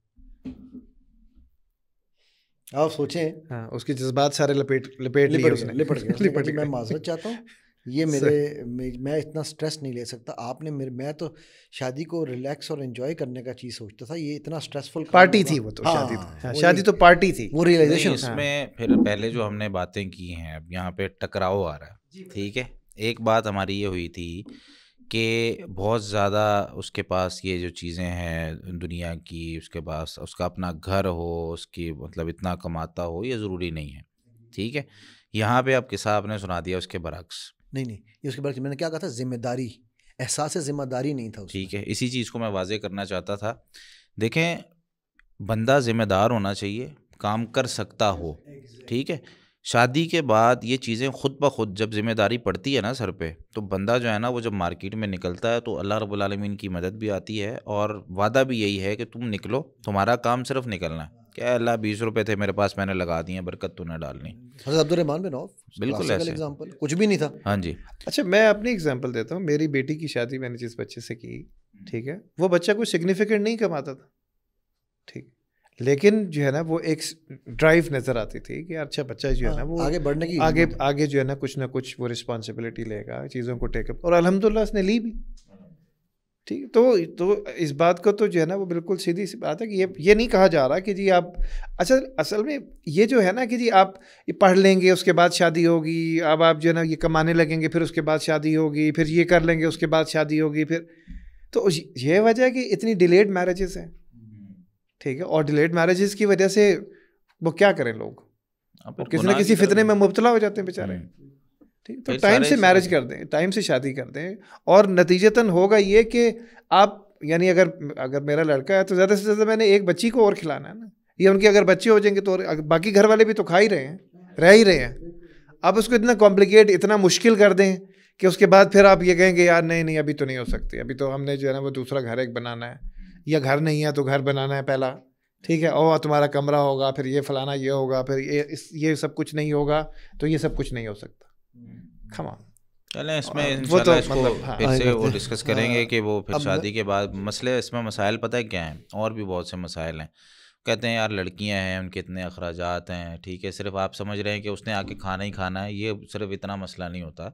آپ سوچیں، اس کے جذبات سارے لپٹ گئے. میں معذرت چاہتا ہوں، یہ میں اتنا سٹریس نہیں لے سکتا. آپ نے میں تو شادی کو ریلیکس اور انجوائے کرنے کا چیز سوچتا تھا، یہ اتنا سٹریسفل پارٹی تھی. وہ تو شادی تو پارٹی تھی. وہ ریئلائزیشن اس میں پھر پہلے جو ہم نے باتیں کی ہیں اب یہاں پہ ٹکراؤ آ رہا ہے. ٹھیک ہے، ایک بات ہماری یہ ہوئی تھی کہ بہت زیادہ اس کے پاس یہ جو چیزیں ہیں دنیا کی، اس کے پاس اس کا اپنا گھر ہو، اس کی مطلب اتنا کماتا ہو، یہ ضروری نہیں ہے. ٹھیک ہے، یہاں پہ اب قصہ آپ نے سنا دیا اس کے برعکس. نہیں یہ اس کے برعکس میں نے کیا کہا تھا، ذمہ داری، احساس ذمہ داری نہیں تھا. ٹھیک ہے، اسی چیز کو میں واضح کرنا چاہتا تھا. دیکھیں، بندہ ذمہ دار ہونا چاہیے، کام کر سکتا ہو. ٹھیک ہے، شادی کے بعد یہ چیزیں خود بخود جب ذمہ داری پڑتی ہے نا سر پہ، تو بندہ جو ہے نا وہ جب مارکیٹ میں نکلتا ہے تو اللہ رب العالمین کی مدد بھی آتی ہے، اور وعدہ بھی یہی ہے کہ تم نکلو، تمہارا کام صرف نکلنا ہے. کیا اللہ 20 روپے تھے میرے پاس، میں نے لگا دیے، برکت تو نہ ڈالنی. حضرت عبدالرحمن بن عوف بالکل ایسے ایگزامپل، کچھ بھی نہیں تھا. ہاں جی. اچھا میں اپنی ایگزامپل دیتا ہوں. میری بیٹی کی شادی میں نے جس بچے سے کی، ٹھیک ہے، وہ بچہ کوئی سگنیفیکنٹ نہیں کماتا تھا، ٹھیک، لیکن جو ہے نا وہ ایک ڈرائیو نظر آتی تھی کہ اچھا بچہ جو ہے نا وہ آگے بڑھنے کی، آگے جو ہے نا کچھ نہ کچھ وہ رسپانسبلٹی لے گا، چیزوں کو ٹیک اپ، اور الحمدللہ اس نے لی بھی. ٹھیک، تو اس بات کو تو جو ہے نا وہ بالکل سیدھی سی بات ہے کہ یہ نہیں کہا جا رہا کہ جی آپ اصل میں یہ جو ہے نا کہ جی آپ یہ پڑھ لیں گے اس کے بعد شادی ہوگی، اب آپ جو ہے نا یہ کمانے لگیں گے، پھر اس کے بعد شادی ہوگی، پھر یہ کر لیں گے اس کے بعد شادی ہوگی، پھر تو یہ وجہ ہے کہ اتنی ڈیلیڈ میرجز ہیں. ٹھیک ہے، اور ڈیلیڈ میرجز کی وجہ سے وہ کیا کریں لوگ، کسی نہ کسی فتنے میں مبتلا ہو جاتے ہیں بیچارے. ٹھیک، تو ٹائم سے میرج کر دیں، ٹائم سے شادی کر دیں، اور نتیجتاً ہوگا یہ کہ آپ یعنی اگر میرا لڑکا ہے تو زیادہ سے زیادہ میں نے ایک بچی کو اور کھلانا ہے نا. یہ ان کے اگر بچے ہو جائیں گے تو باقی گھر والے بھی تو کھا ہی رہے ہیں، رہ ہی رہے ہیں. اب اس کو اتنا کمپلیکیٹ، اتنا مشکل کر دیں کہ اس کے بعد پھر آپ یہ کہیں گے یار نہیں ابھی تو نہیں ہو سکتی، ابھی تو ہم نے جو ہے نا وہ دوسرا گھر ایک بنانا ہے، یا گھر نہیں ہے تو گھر بنانا ہے پہلا. ٹھیک ہے، اور تمہارا کمرہ ہوگا، پھر یہ فلانا یہ ہوگا، پھر یہ سب کچھ نہیں ہوگا، تو یہ سب کچھ نہیں ہو سکتا. کھما چلیں اس میں وہ تو انشاءاللہ اس کو مطلب پھر سے وہ ڈسکس کریں گے کہ وہ پھر شادی کے بعد مسئلے اس میں مسائل پتہ ہے کیا ہیں، اور بھی بہت سے مسائل ہیں. کہتے ہیں یار لڑکیاں ہیں ان کے اتنے اخراجات ہیں، ٹھیک ہے، صرف آپ سمجھ رہے ہیں کہ اس نے آ کے کھانا ہی کھانا ہے، یہ صرف اتنا مسئلہ نہیں ہوتا،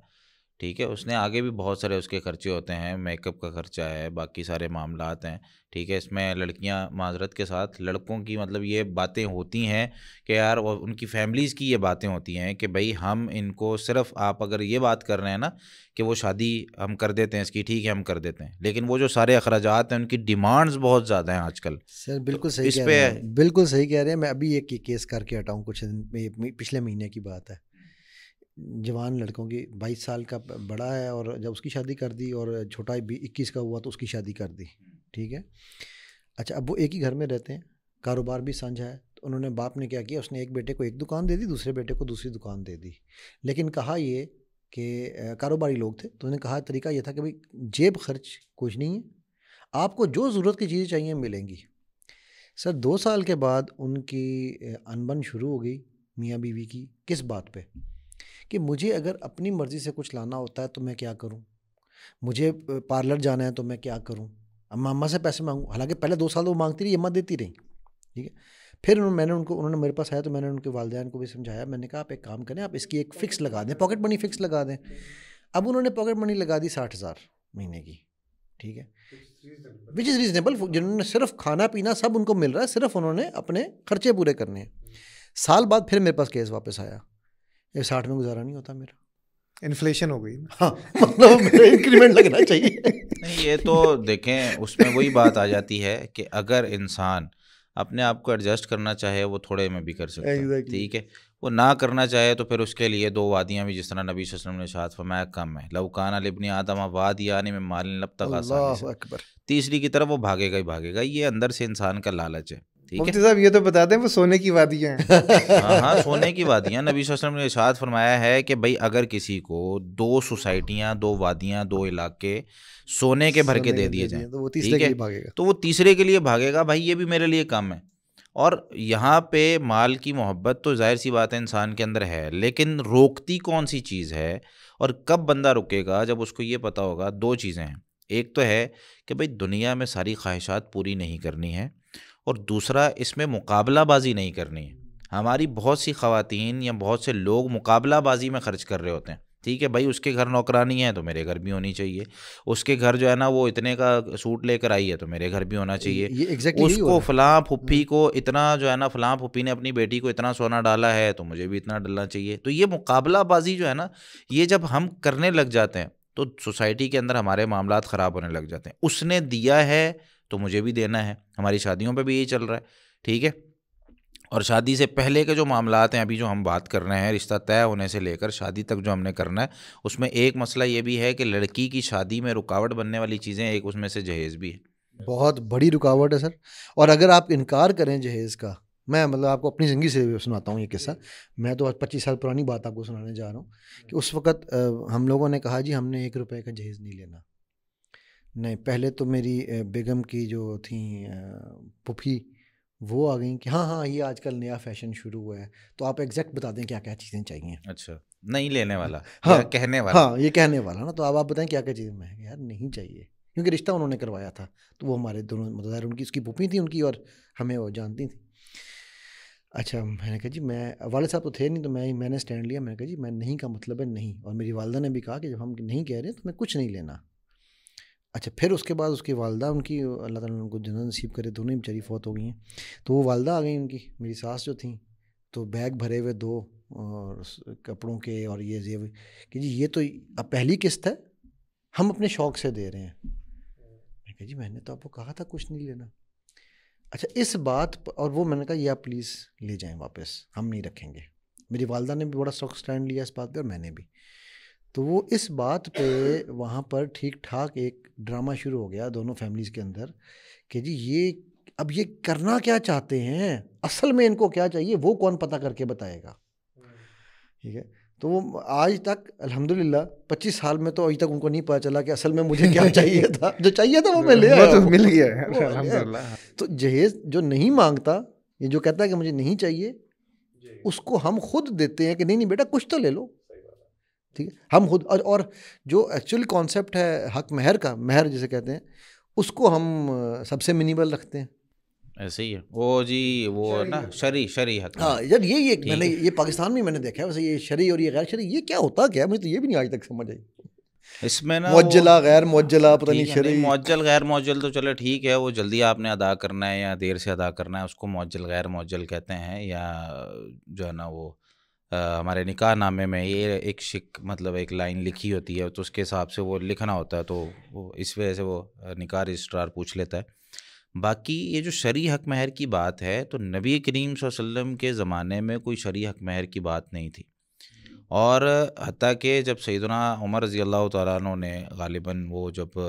ٹھیک ہے، اس نے آگے بھی بہت سارے اس کے خرچے ہوتے ہیں، میک اپ کا خرچہ ہے، باقی سارے معاملات ہیں، ٹھیک ہے. اس میں لڑکیاں معذرت کے ساتھ لڑکوں کی مطلب یہ باتیں ہوتی ہیں کہ یار ان کی فیملیز کی یہ باتیں ہوتی ہیں کہ بھائی ہم ان کو صرف، آپ اگر یہ بات کر رہے ہیں نا کہ وہ شادی ہم کر دیتے ہیں اس کی، ٹھیک ہے ہم کر دیتے ہیں، لیکن وہ جو سارے اخراجات ہیں ان کی ڈیمانڈز بہت زیادہ ہیں آج کل. سر بالکل صحیح اس کہہ پہ رہے ہیں، بالکل صحیح کہہ رہے ہیں. میں ابھی ایک کیس کر کے ہٹا ہوں، کچھ پچھلے مہینے کی بات ہے. جوان لڑکوں کی 22 سال کا بڑا ہے، اور جب اس کی شادی کر دی، اور چھوٹا 21 کا ہوا تو اس کی شادی کر دی، ٹھیک ہے. اچھا اب وہ ایک ہی گھر میں رہتے ہیں، کاروبار بھی سانجھا ہے. تو انہوں نے باپ نے کیا کیا، اس نے ایک بیٹے کو ایک دکان دے دی، دوسرے بیٹے کو دوسری دکان دے دی. لیکن کہا یہ کہ کاروباری لوگ تھے تو انہوں نے کہا طریقہ یہ تھا کہ بھائی جیب خرچ کچھ نہیں ہے، آپ کو جو ضرورت کی چیزیں چاہیے ملیں گی. سر 2 سال کے بعد ان کی انبن شروع ہو گئی میاں بیوی کی. کس بات پہ؟ کہ مجھے اگر اپنی مرضی سے کچھ لانا ہوتا ہے تو میں کیا کروں، مجھے پارلر جانا ہے تو میں کیا کروں، اماں سے پیسے مانگوں. حالانکہ پہلے 2 سال وہ مانگتی رہی، اماں دیتی رہی، ٹھیک ہے. پھر انہوں نے میرے پاس آیا تو میں نے ان کے والدین کو بھی سمجھایا. میں نے کہا آپ ایک کام کریں، آپ اس کی ایک فکس لگا دیں، پاکٹ منی فکس لگا دیں. اب انہوں نے پاکٹ منی لگا دی 60,000 مہینے کی، ٹھیک ہے، وچ از ریزنیبل. جنہوں نے صرف کھانا پینا سب ان کو مل رہا ہے، صرف انہوں نے اپنے خرچے پورے کرنے ہیں. سال بعد پھر میرے پاس کیس واپس آیا، یہ 60 میں گزارا نہیں ہوتا میرا. انفلیشن ہو گئی. ہاں مطلب میرا انکریمنٹ لگنا چاہیے. نہیں یہ تو دیکھیں اس میں وہی بات آ جاتی ہے کہ اگر انسان اپنے آپ کو ایڈجسٹ کرنا چاہے وہ تھوڑے میں بھی کر سکتا ہے، ٹھیک ہے. وہ نہ کرنا چاہے تو پھر اس کے لیے 2 وادیاں بھی، جس طرح نبی صلی اللہ علیہ وسلم نے ارشاد فرمایا کم ہے، لو کان لابن آدم وادیان من مال لابتغى اللہ اکبر. تیسری کی طرف وہ بھاگے گا ہی بھاگے گا. یہ اندر سے انسان کا لالچ ہے، ٹھیک ہے. مفتی صاحب یہ تو بتا دیں وہ سونے کی وادیاں ہیں. ہاں سونے کی وادیاں. نبی صلی اللہ علیہ وسلم نے ارشاد فرمایا ہے کہ بھائی اگر کسی کو 2 سوسائٹیاں، 2 وادیاں، 2 علاقے سونے کے بھر کے دے دیے جائیں، تو وہ تیسرے ٹھیک کے ہے، لیے بھاگے گا. تو وہ تیسرے کے لیے بھاگے گا. بھائی یہ بھی میرے لیے کم ہے. اور یہاں پہ مال کی محبت تو ظاہر سی بات ہے انسان کے اندر ہے، لیکن روکتی کون سی چیز ہے اور کب بندہ رکے گا؟ جب اس کو یہ پتہ ہوگا 2 چیزیں ہیں. ایک تو ہے کہ بھئی دنیا میں ساری خواہشات پوری نہیں کرنی ہے، اور دوسرا اس میں مقابلہ بازی نہیں کرنی ہے. ہماری بہت سی خواتین یا بہت سے لوگ مقابلہ بازی میں خرچ کر رہے ہوتے ہیں، ٹھیک ہے. بھائی اس کے گھر نوکرانی ہے تو میرے گھر بھی ہونی چاہیے، اس کے گھر جو ہے نا وہ اتنے کا سوٹ لے کر آئی ہے تو میرے گھر بھی ہونا چاہیے، اس کو فلاں پھپھی کو اتنا جو ہے نا، فلاں پھپھی نے اپنی بیٹی کو اتنا سونا ڈالا ہے تو مجھے بھی اتنا ڈالنا چاہیے. تو یہ مقابلہ بازی جو ہے نا، یہ جب ہم کرنے لگ جاتے ہیں تو سوسائٹی کے اندر ہمارے معاملات خراب ہونے لگ جاتے ہیں. اس نے دیا ہے تو مجھے بھی دینا ہے. ہماری شادیوں پہ بھی یہی چل رہا ہے، ٹھیک ہے. اور شادی سے پہلے کے جو معاملات ہیں ابھی جو ہم بات کر رہے ہیں، رشتہ طے ہونے سے لے کر شادی تک جو ہم نے کرنا ہے، اس میں ایک مسئلہ یہ بھی ہے کہ لڑکی کی شادی میں رکاوٹ بننے والی چیزیں ایک اس میں سے جہیز بھی ہے. بہت بڑی رکاوٹ ہے سر. اور اگر آپ انکار کریں جہیز کا، میں مطلب آپ کو اپنی زندگی سے سناتا ہوں یہ قصہ. میں تو 25 سال پرانی بات آپ کو سنانے جا رہا ہوں کہ اس وقت ہم لوگوں نے کہا جی ہم نے 1 روپے کا جہیز نہیں لینا. نہیں، پہلے تو میری بیگم کی جو تھیں پھوپھی وہ آ گئیں کہ ہاں یہ آج کل نیا فیشن شروع ہوا ہے، تو آپ ایگزیکٹ بتا دیں کیا کیا چیزیں چاہیے. اچھا، نہیں لینے والا، ہاں کہنے والا. ہاں یہ کہنے والا نا. تو آپ بتائیں کیا کیا چیزیں. میں یار نہیں چاہیے، کیونکہ رشتہ انہوں نے کروایا تھا تو وہ ہمارے دونوں مظاہر، ان کی اس کی پھوپھی تھی ان کی، اور ہمیں وہ جانتی تھیں. اچھا میں نے کہا جی، میں والد صاحب تو تھے نہیں تو میں نے اسٹینڈ لیا. میں نے کہا جی میں نہیں کا مطلب ہے نہیں، اور میری والدہ نے بھی کہا کہ جب ہم نہیں کہہ رہے تو میں کچھ نہیں لینا. اچھا پھر اس کے بعد اس کی والدہ، ان کی اللہ تعالیٰ نے ان کو جنت نصیب کرے، دونوں ہی بیچاری فوت ہو گئی ہیں. تو وہ والدہ آ گئی ان کی، میری ساس جو تھیں، تو بیگ بھرے ہوئے 2 اور کپڑوں کے اور یہ کہ جی یہ تو اب پہلی قسط ہے، ہم اپنے شوق سے دے رہے ہیں. میں کہا جی میں نے تو آپ کو کہا تھا کچھ نہیں لینا. اچھا اس بات اور وہ میں نے کہا یہ آپ پلیز لے جائیں واپس، ہم نہیں رکھیں گے. میری والدہ نے بھی بڑا سخت اسٹینڈ لیا اس بات پہ اور میں نے بھی. تو وہ اس بات پہ وہاں پر ٹھیک ٹھاک ایک ڈرامہ شروع ہو گیا دونوں فیملیز کے اندر کہ جی یہ اب یہ کرنا کیا چاہتے ہیں، اصل میں ان کو کیا چاہیے وہ کون پتہ کر کے بتائے گا. ٹھیک ہے. تو وہ آج تک الحمدللہ 25 سال میں تو ابھی تک ان کو نہیں پتہ چلا کہ اصل میں مجھے کیا چاہیے تھا. جو چاہیے تھا وہ میں لے آیا، وہ تو مل گیا ہے الحمدللہ. تو جہیز جو نہیں مانگتا، یہ جو کہتا ہے کہ مجھے نہیں چاہیے، اس کو ہم خود دیتے ہیں کہ نہیں بیٹا کچھ تو لے لو. ٹھیک ہے. ہم خود اور جو ایکچولی کانسیپٹ ہے حق مہر کا، مہر جسے کہتے ہیں، اس کو ہم سب سے منیمل رکھتے ہیں. ایسے ہی ہے وہ جی، وہ نا شرعی حق. ہاں یار یہ میں نے یہ پاکستان میں میں نے دیکھا ہے ویسے یہ شرعی اور یہ غیر شرعی یہ کیا ہوتا کیا ہے، مجھے تو یہ بھی نہیں آج تک سمجھ آئی. اس میں نا معجلہ غیر معجلہ پتہ نہیں شرعی. معجل غیر معجل تو چلو ٹھیک ہے، وہ جلدی آپ نے ادا کرنا ہے یا دیر سے ادا کرنا ہے، اس کو معجل غیر معجل کہتے ہیں. یا جو ہے نا وہ ہمارے نکاح نامے میں یہ ایک مطلب ایک لائن لکھی ہوتی ہے، تو اس کے حساب سے وہ لکھنا ہوتا ہے، تو وہ اس وجہ سے وہ نکاح رجسٹرار پوچھ لیتا ہے. باقی یہ جو شرعی حق مہر کی بات ہے، تو نبی کریم صلی اللہ علیہ وسلم کے زمانے میں کوئی شرعی حق مہر کی بات نہیں تھی. اور حتیٰ کہ جب سیدنا عمر رضی اللہ تعالیٰ عنہ نے غالباً وہ جب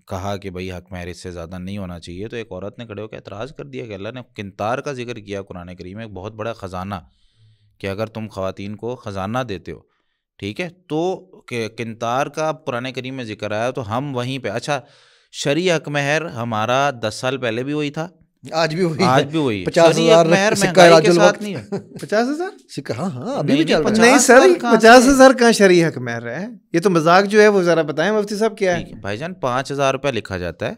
کہا کہ بھئی حق مہر اس سے زیادہ نہیں ہونا چاہیے، تو ایک عورت نے کھڑے ہو کے اعتراض کر دیا کہ اللہ نے قنطار کا ذکر کیا قرآن کریم میں، ایک بہت بڑا خزانہ، کہ اگر تم خواتین کو خزانہ دیتے ہو، ٹھیک ہے، تو قنطار کا قرآن کریم میں ذکر آیا، تو ہم وہیں پہ اچھا شرعی حق مہر ہمارا 10 سال پہلے بھی وہی تھا، آج بھی وہی، آج بھی وہی. 50,000 مہر سکہ مہنگائی راج کے ساتھ الوقت. نہیں ہے. 50,000 سکہ ہاں ابھی بھی چل رہا ہے. نہیں 50 سر، سال کہاں 50,000 کہاں شرعی حق مہر ہے؟ یہ تو مذاق جو ہے وہ ذرا بتائیں مفتی صاحب کیا ہے. بھائی جان 5,000 روپے لکھا جاتا ہے،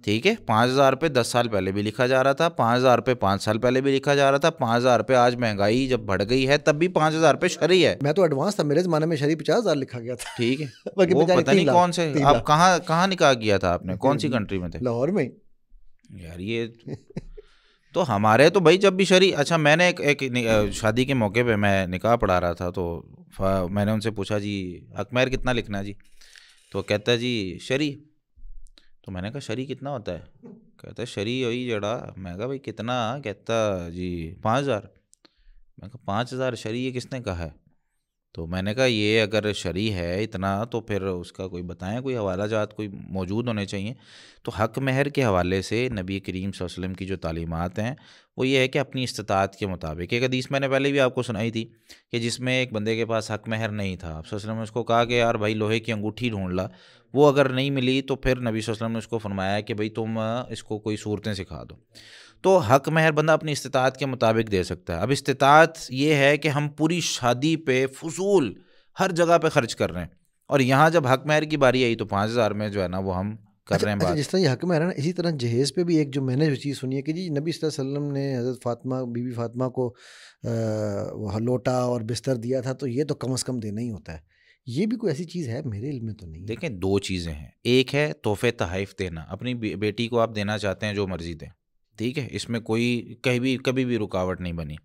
ٹھیک ہے، 5,000 روپے 10 سال پہلے بھی لکھا جا رہا تھا، 5,000 روپے 5 سال پہلے بھی لکھا جا رہا تھا، 5,000 روپے آج مہنگائی جب بڑھ گئی ہے تب بھی 5,000 روپے شرعی ہے. میں تو ایڈوانس تھا، میرے زمانے میں شرعی 50,000 لکھا گیا تھا. ٹھیک ہے، باقی وہ بچارے پتہ نہیں 3 کون سے آپ کہاں نکاح کیا تھا آپ نے، کون سی کنٹری میں تھے؟ لاہور میں. یار یہ تو ہمارے تو بھائی جب بھی شرعی. اچھا میں نے ایک شادی کے موقع پہ میں نکاح پڑھا رہا تھا، تو میں نے ان سے پوچھا جی حق مہر کتنا لکھنا ہے جی، تو کہتا ہے جی شرعی. تو میں نے کہا شرعی کتنا ہوتا ہے؟ کہتا ہے شرعی ہوئی جڑا. میں کہا بھائی کتنا؟ کہتا جی 5,000. میں کہا 5,000 شرعی ہے، کس نے کہا ہے؟ تو میں نے کہا یہ اگر شرعی ہے اتنا تو پھر اس کا کوئی بتائیں، کوئی حوالہ جات کوئی موجود ہونے چاہیے. تو حق مہر کے حوالے سے نبی کریم صلی اللہ علیہ وسلم کی جو تعلیمات ہیں وہ یہ ہے کہ اپنی استطاعت کے مطابق. ایک حدیث میں نے پہلے بھی آپ کو سنائی تھی کہ جس میں ایک بندے کے پاس حق مہر نہیں تھا، آپ صلی اللہ علیہ وسلم نے اس کو کہا کہ یار بھائی لوہے کی انگوٹھی ڈھونڈ لا. وہ اگر نہیں ملی تو پھر نبی صلی اللہ علیہ وسلم نے اس کو فرمایا کہ بھئی تم اس کو کوئی صورتیں سکھا دو. تو حق مہر بندہ اپنی استطاعت کے مطابق دے سکتا ہے. اب استطاعت یہ ہے کہ ہم پوری شادی پہ فضول ہر جگہ پہ خرچ کر رہے ہیں، اور یہاں جب حق مہر کی باری آئی تو 5,000 میں جو ہے نا وہ ہم کر رہے ہیں بات. جس طرح یہ حق مہر ہے نا، اسی طرح جہیز پہ بھی ایک جو میں نے جو چیز سنی ہے کہ جی نبی صلی اللہ علیہ وسلم نے حضرت فاطمہ بی بی فاطمہ کو لوٹا اور بستر دیا تھا، تو یہ تو کم از کم دینا ہی ہوتا ہے. یہ بھی کوئی ایسی چیز ہے؟ میرے علم میں تو نہیں. دیکھیں 2 چیزیں ہیں، ایک ہے تحفے تحائف دینا، اپنی بیٹی کو آپ دینا چاہتے ہیں جو مرضی دیں، ٹھیک ہے، اس میں کوئی کبھی بھی رکاوٹ نہیں بنی.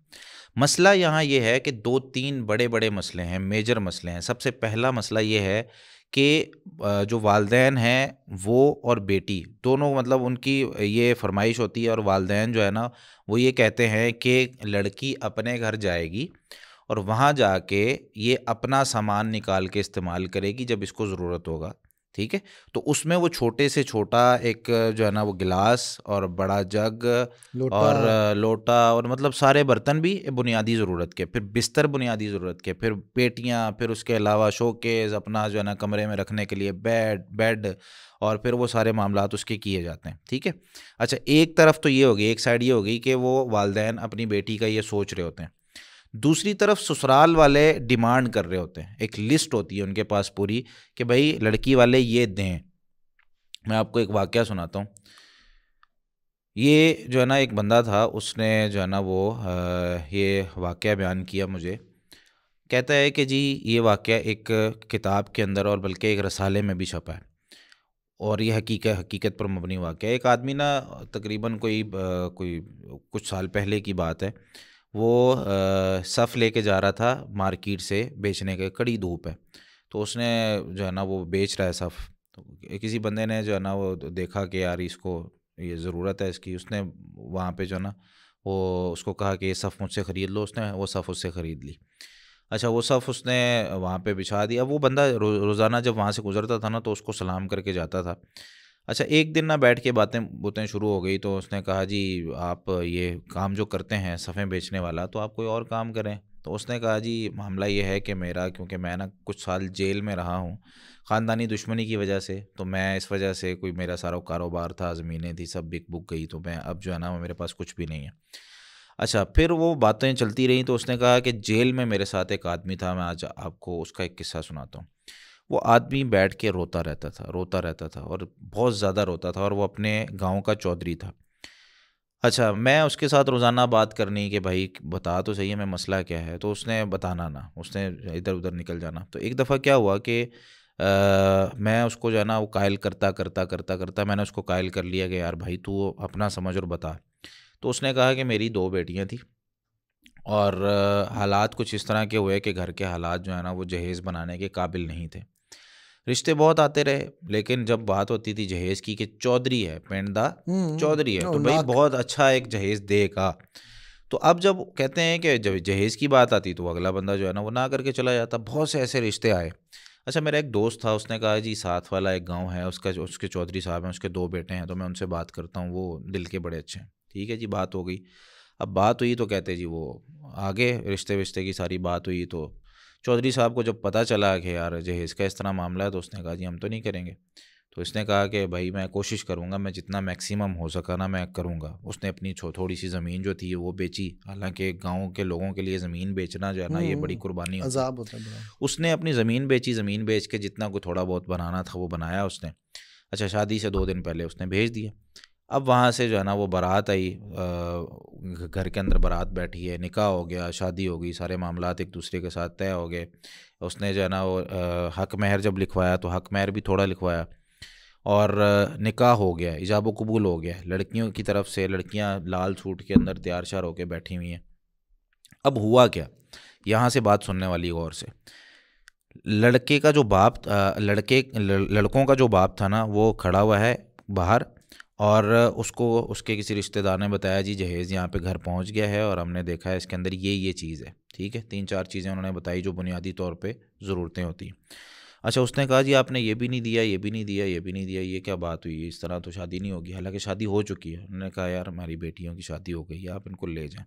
مسئلہ یہاں یہ ہے کہ 2-3 بڑے مسئلے ہیں، میجر مسئلے ہیں. سب سے پہلا مسئلہ یہ ہے کہ جو والدین ہیں وہ اور بیٹی دونوں، مطلب ان کی یہ فرمائش ہوتی ہے، اور والدین جو ہے نا وہ یہ کہتے ہیں کہ لڑکی اپنے گھر جائے گی اور وہاں جا کے یہ اپنا سامان نکال کے استعمال کرے گی جب اس کو ضرورت ہوگا، ٹھیک ہے. تو اس میں وہ چھوٹے سے چھوٹا ایک جو ہے نا وہ گلاس اور بڑا جگ اور لوٹا اور مطلب سارے برتن بھی بنیادی ضرورت کے، پھر بستر بنیادی ضرورت کے، پھر پیٹیاں، پھر اس کے علاوہ شوکیز اپنا جو ہے نا کمرے میں رکھنے کے لیے بیڈ اور پھر وہ سارے معاملات اس کے کیے جاتے ہیں، ٹھیک ہے. اچھا ایک طرف تو یہ ہوگی، ایک سائڈ یہ ہوگی کہ وہ والدین اپنی بیٹی کا یہ سوچ رہے ہوتے ہیں. دوسری طرف سسرال والے ڈیمانڈ کر رہے ہوتے ہیں، ایک لسٹ ہوتی ہے ان کے پاس پوری کہ بھائی لڑکی والے یہ دیں. میں آپ کو ایک واقعہ سناتا ہوں. یہ جو ہے نا ایک بندہ تھا، اس نے جو ہے نا وہ یہ واقعہ بیان کیا مجھے. کہتا ہے کہ جی یہ واقعہ ایک کتاب کے اندر اور بلکہ ایک رسالے میں بھی چھپا ہے، اور یہ حقیقت پر مبنی واقعہ. ایک آدمی نا تقریباً کوئی کچھ سال پہلے کی بات ہے، وہ صف لے کے جا رہا تھا مارکیٹ سے بیچنے کے، کڑی دھوپ ہے، تو اس نے جو ہے نا وہ بیچ رہا ہے صف. تو کسی بندے نے جو ہے نا وہ دیکھا کہ یار اس کو یہ ضرورت ہے اس کی، اس نے وہاں پہ جو ہے نا وہ اس کو کہا کہ یہ صف مجھ سے خرید لو. اس نے وہ صف اس سے خرید لی. اچھا وہ صف اس نے وہاں پہ بچھا دیا. وہ بندہ روزانہ جب وہاں سے گزرتا تھا نا تو اس کو سلام کر کے جاتا تھا. اچھا ایک دن نہ بیٹھ کے باتیں شروع ہو گئی، تو اس نے کہا جی آپ یہ کام جو کرتے ہیں صفیں بیچنے والا، تو آپ کوئی اور کام کریں. تو اس نے کہا جی معاملہ یہ ہے کہ میرا، کیونکہ میں نا کچھ سال جیل میں رہا ہوں خاندانی دشمنی کی وجہ سے، تو میں اس وجہ سے کوئی میرا سارا کاروبار تھا، زمینیں تھی، سب بک گئی، تو میں اب جو ہے نا میرے پاس کچھ بھی نہیں ہے. اچھا پھر وہ باتیں چلتی رہیں تو اس نے کہا کہ جیل میں میرے ساتھ ایک آدمی تھا، میں آج آپ کو اس کا ایک قصہ سناتا ہوں. وہ آدمی بیٹھ کے روتا رہتا تھا اور بہت زیادہ روتا تھا، اور وہ اپنے گاؤں کا چودھری تھا. اچھا میں اس کے ساتھ روزانہ بات کرنی کہ بھائی بتا تو صحیح ہے میں مسئلہ کیا ہے، تو اس نے بتانا نہ، اس نے ادھر ادھر نکل جانا. تو ایک دفعہ کیا ہوا کہ میں اس کو جو ہے نا وہ قائل کرتا میں نے اس کو قائل کر لیا کہ یار بھائی تو اپنا سمجھ اور بتا. تو اس نے کہا کہ میری 2 بیٹیاں تھیں اور حالات کچھ اس طرح کے ہوئے کہ گھر کے حالات جو ہے نا وہ جہیز بنانے کے قابل نہیں تھے. رشتے بہت آتے رہے، لیکن جب بات ہوتی تھی جہیز کی کہ چودھری ہے، پینڈا چودھری ہے تو بھائی بہت اچھا ایک جہیز دے گا. تو اب جب کہتے ہیں کہ جب جہیز کی بات آتی تو اگلا بندہ جو ہے نا وہ نہ کر کے چلا جاتا. بہت سے ایسے رشتے آئے. اچھا میرا ایک دوست تھا، اس نے کہا جی ساتھ والا ایک گاؤں ہے، اس کے چودھری صاحب ہیں، اس کے 2 بیٹے ہیں، تو میں ان سے بات کرتا ہوں، وہ دل کے بڑے اچھے ہیں. ٹھیک ہے جی، بات ہو گئی. اب بات ہوئی تو کہتے جی وہ آگے رشتے کی ساری بات ہوئی. تو چودھری صاحب کو جب پتہ چلا کہ یار جہیز کا اس طرح معاملہ ہے تو اس نے کہا جی ہم تو نہیں کریں گے. تو اس نے کہا کہ بھائی میں کوشش کروں گا، میں جتنا میکسیمم ہو سکا نا میں کروں گا. اس نے اپنی تھوڑی سی زمین جو تھی وہ بیچی، حالانکہ گاؤں کے لوگوں کے لیے زمین بیچنا جو ہے نا یہ بڑی قربانی ہوتی ہے. اس نے اپنی زمین بیچی، زمین بیچ کے جتنا کوئی تھوڑا بہت بنانا تھا وہ بنایا اس نے. اچھا شادی سے 2 دن پہلے اس نے بھیج دیا. اب وہاں سے جو ہے نا وہ بارات آئی، گھر کے اندر بارات بیٹھی ہے، نکاح ہو گیا، شادی ہو گئی، سارے معاملات ایک دوسرے کے ساتھ طے ہو گئے. اس نے جو ہے نا وہ حق مہر جب لکھوایا تو حق مہر بھی تھوڑا لکھوایا، اور نکاح ہو گیا، ایجاب و قبول ہو گیا. لڑکیوں کی طرف سے لڑکیاں لال سوٹ کے اندر تیار شیار ہو کے بیٹھی ہوئی ہیں. اب ہوا کیا، یہاں سے بات سننے والی غور سے. لڑکے کا جو باپ لڑکوں کا جو باپ تھا نا وہ کھڑا ہوا ہے باہر، اور اس کو اس کے کسی رشتہ دار نے بتایا جی جہیز یہاں پہ گھر پہنچ گیا ہے اور ہم نے دیکھا ہے اس کے اندر یہ چیز ہے. ٹھیک ہے، 3-4 چیزیں انہوں نے بتائی جو بنیادی طور پہ ضرورتیں ہوتی ہیں. اچھا اس نے کہا جی آپ نے یہ بھی نہیں دیا، یہ بھی نہیں دیا، یہ بھی نہیں دیا، یہ کیا بات ہوئی، اس طرح تو شادی نہیں ہوگی، حالانکہ شادی ہو چکی ہے. انہوں نے کہا یار ہماری بیٹیوں کی شادی ہو گئی ہے، آپ ان کو لے جائیں.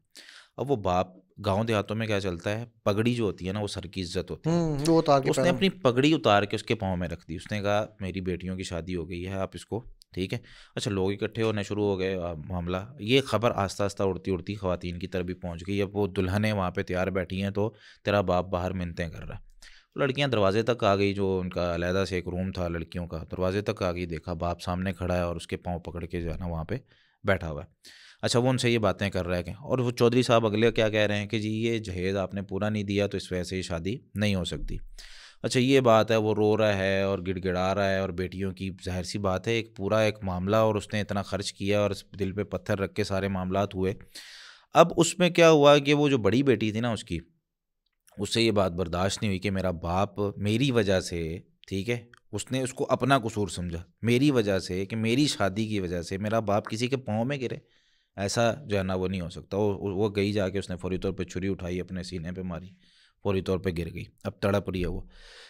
اب وہ باپ، گاؤں دیہاتوں میں کیا چلتا ہے، پگڑی جو ہوتی ہے نا وہ سر کی عزت ہوتی ہے. تو اس نے اپنی پگڑی اتار کے اس کے پاؤں میں رکھ دی. اس نے کہا میری بیٹیوں کی شادی ہو گئی ہے، آپ اس کو. ٹھیک ہے. اچھا لوگ اکٹھے ہونے شروع ہو گئے، معاملہ یہ خبر آہستہ آہستہ اڑتی خواتین کی طرف بھی پہنچ گئی. اب وہ دلہنیں وہاں پہ تیار بیٹھی ہیں تو تیرا باپ باہر منتیں کر رہا ہے. لڑکیاں دروازے تک آ گئی، جو ان کا علیحدہ سے ایک روم تھا لڑکیوں کا، دروازے تک آ گئی، دیکھا باپ سامنے کھڑا ہے اور اس کے پاؤں پکڑ کے جو ہے نا وہاں پہ بیٹھا ہوا ہے. اچھا وہ ان سے یہ باتیں کر رہا ہے، اور وہ چودھری صاحب اگلے کیا کہہ رہے ہیں کہ جی یہ جہیز آپ نے پورا نہیں دیا تو اس وجہ سے یہ شادی نہیں ہو سکتی. اچھا یہ بات ہے، وہ رو رہا ہے اور گڑ گڑا رہا ہے، اور بیٹیوں کی ظاہر سی بات ہے ایک پورا ایک معاملہ، اور اس نے اتنا خرچ کیا اور دل پہ پتھر رکھ کے سارے معاملات ہوئے. اب اس میں کیا ہوا کہ وہ جو بڑی بیٹی تھی نا اس سے یہ بات برداشت نہیں ہوئی کہ میرا باپ میری وجہ سے، ٹھیک ہے، اس نے اس کو اپنا قصور سمجھا، میری وجہ سے، کہ میری شادی کی وجہ سے میرا باپ کسی کے پاؤں میں گرے، ایسا جو ہے نا وہ نہیں ہو سکتا. وہ گئی جا کے اس نے فوری طور پہ چھری اٹھائی، اپنے سینے پہ ماری، فوری طور پہ گر گئی. اب تڑپ رہی ہے وہ.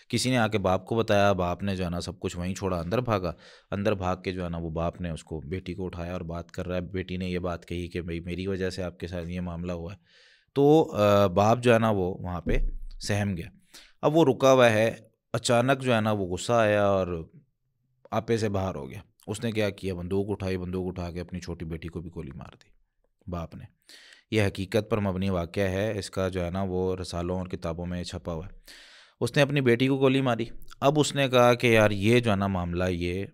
کسی نے آ کے باپ کو بتایا، باپ نے جو ہے نا سب کچھ وہیں چھوڑا، اندر بھاگ کے جو ہے نا وہ باپ نے اس کو، بیٹی کو اٹھایا اور بات کر رہا ہے. بیٹی نے یہ بات کہی کہ بھائی میری وجہ سے آپ کے ساتھ یہ معاملہ ہوا ہے. تو باپ جو ہے نا وہ وہاں پہ سہم گیا. اب وہ رکا ہوا ہے، اچانک جو ہے نا وہ غصہ آیا اور آپے سے باہر ہو گیا. اس نے کیا کیا، بندوق اٹھا کے اپنی چھوٹی بیٹی کو بھی گولی مار دی باپ نے. یہ حقیقت پر مبنی واقعہ ہے، اس کا جو ہے نا وہ رسالوں اور کتابوں میں چھپا ہوا ہے. اس نے اپنی بیٹی کو گولی ماری. اب اس نے کہا کہ یار یہ جو ہے نا معاملہ یہ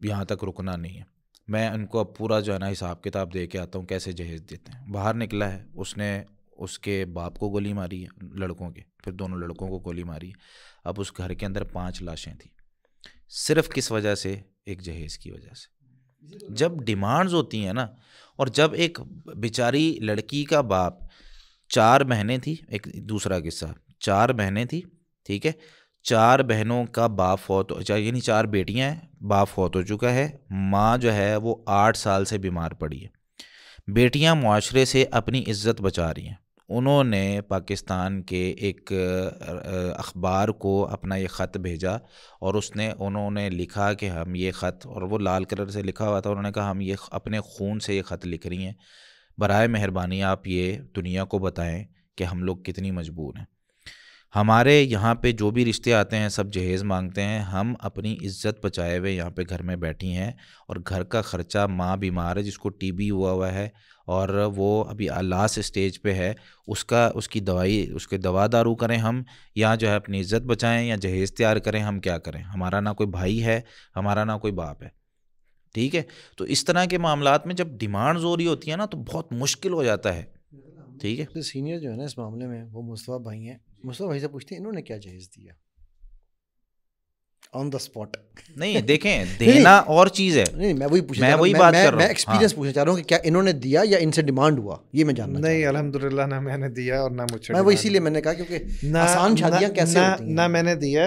یہاں تک رکنا نہیں ہے، میں ان کو اب پورا جو ہے نا حساب کتاب دے کے آتا ہوں کیسے جہیز دیتے ہیں. باہر نکلا ہے، اس نے اس کے باپ کو گولی ماری ہے، لڑکوں کے، پھر دونوں لڑکوں کو گولی ماری. اب اس گھر کے اندر 5 لاشیں تھیں، صرف کس وجہ سے، ایک جہیز کی وجہ سے. جب ڈیمانڈز ہوتی ہیں نا، اور جب ایک بیچاری لڑکی کا باپ، 4 بہنیں تھی، ایک دوسرا قصہ، 4 بہنیں تھی، ٹھیک ہے، 4 بہنوں کا باپ فوت، یعنی 4 بیٹیاں ہیں، باپ فوت ہو چکا ہے، ماں جو ہے وہ 8 سال سے بیمار پڑی ہے. بیٹیاں معاشرے سے اپنی عزت بچا رہی ہیں. انہوں نے پاکستان کے ایک اخبار کو اپنا یہ خط بھیجا، اور انہوں نے لکھا کہ ہم یہ خط، اور وہ لال کلر سے لکھا ہوا تھا، انہوں نے کہا ہم یہ اپنے خون سے یہ خط لکھ رہی ہیں، برائے مہربانی آپ یہ دنیا کو بتائیں کہ ہم لوگ کتنی مجبور ہیں. ہمارے یہاں پہ جو بھی رشتے آتے ہیں سب جہیز مانگتے ہیں. ہم اپنی عزت بچائے ہوئے یہاں پہ گھر میں بیٹھی ہیں, اور گھر کا خرچہ, ماں بیمار ہے جس کو ٹی بی ہوا ہے اور وہ ابھی لاسٹ اسٹیج پہ ہے, اس کی دوائی, اس کے دوا دارو کریں ہم, یا جو ہے اپنی عزت بچائیں, یا جہیز تیار کریں, ہم کیا کریں؟ ہمارا نہ کوئی بھائی ہے, ہمارا نہ کوئی باپ ہے. ٹھیک ہے, تو اس طرح کے معاملات میں جب ڈیمانڈز ہو رہی ہوتی ہیں نا تو بہت مشکل ہو جاتا ہے. ٹھیک ہے, سینئر جو ہے نا اس معاملے میں وہ مصطفیٰ بھائی ہیں. مصطفیٰ بھائی سے پوچھتے ہیں انہوں نے کیا جہیز دیا آن دا اسپاٹ. نہیں دیکھیں, دینا اور چیز ہے. نہیں میں وہی پوچھ میں وہی بات کر رہا ہوں, میں ایکسپیرینس پوچھنا چاہ رہا ہوں کہ کیا انہوں نے دیا یا ان سے ڈیمانڈ ہوا, یہ میں جاننا نہیں الحمدللہ نہ میں نے دیا اور نہ مجھ سے. میں وہ اسی لیے میں نے کہا کیونکہ آسان شادیاں کیسے ہوتی ہیں. نہ میں نے دیا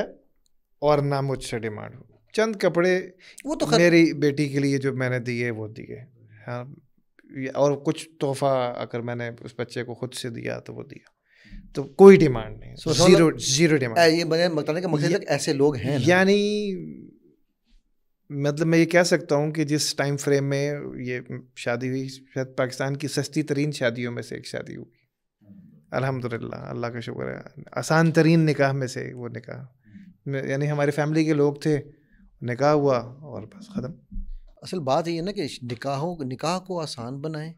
اور نہ مجھ سے ڈیمانڈ ہو. چند کپڑے وہ تو میری بیٹی کے لیے جو میں نے دیے وہ دیے, ہاں, اور کچھ تحفہ اگر میں نے اس بچے کو خود سے دیا تو وہ دیا, تو کوئی ڈیمانڈ نہیں, زیرو ڈیمانڈ. یہ بتانے کا مقصد ہے کہ ایسے لوگ ہیں, یعنی مطلب میں یہ کہہ سکتا ہوں کہ جس ٹائم فریم میں یہ شادی ہوئی, شاید پاکستان کی سستی ترین شادیوں میں سے ایک شادی ہوئی. الحمدللہ, اللہ کا شکر ہے, آسان ترین نکاح میں سے وہ نکاح. یعنی ہماری فیملی کے لوگ تھے, نکاح ہوا اور بس ختم. اصل بات یہ ہے نا کہ نکاح کو آسان بنائیں,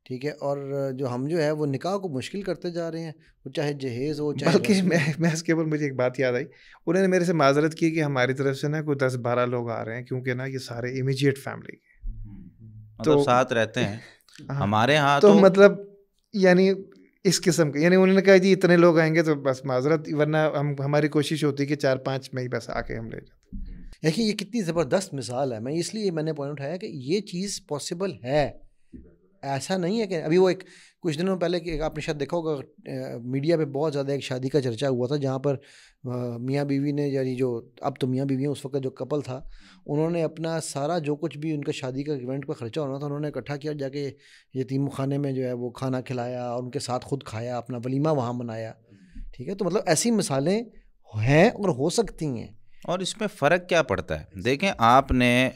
ٹھیک ہے, اور جو ہم جو ہے وہ نکاح کو مشکل کرتے جا رہے ہیں, وہ چاہے جہیز ہو چاہے. بلکہ میں اس کے اوپر مجھے ایک بات یاد آئی, انہوں نے میرے سے معذرت کی کہ ہماری طرف سے نا کوئی 10-12 لوگ آ رہے ہیں, کیونکہ نا یہ سارے امیجیٹ فیملی کے تو ساتھ رہتے ہیں ہمارے ہاں. تو مطلب یعنی اس قسم کے, یعنی انہوں نے کہا جی اتنے لوگ آئیں گے تو بس معذرت, ورنہ ہماری کوشش ہوتی کہ 4-5 میں ہی بس آ کے ہم لے جاتے. دیکھیے یہ کتنی زبردست مثال ہے, میں اس لیے میں نے پوائنٹ اٹھایا کہ یہ چیز پاسبل ہے. ایسا نہیں ہے کہ ابھی وہ ایک کچھ دنوں پہلے کہ آپ نے شاید دیکھا ہوگا میڈیا پہ بہت زیادہ ایک شادی کا چرچا ہوا تھا, جہاں پر میاں بیوی نے, یعنی جو اب تو میاں بیوی ہیں, اس وقت جو کپل تھا, انہوں نے اپنا سارا جو کچھ بھی ان کا شادی کا ایونٹ پہ خرچہ ہونا تھا انہوں نے اکٹھا کیا, جا کے یتیم خانے میں جو ہے وہ کھانا کھلایا اور ان کے ساتھ خود کھایا, اپنا ولیمہ وہاں منایا. ٹھیک ہے, تو مطلب ایسی مثالیں ہیں اور ہو سکتی ہیں. اور اس میں فرق کیا پڑتا ہے؟ دیکھیں آپ نے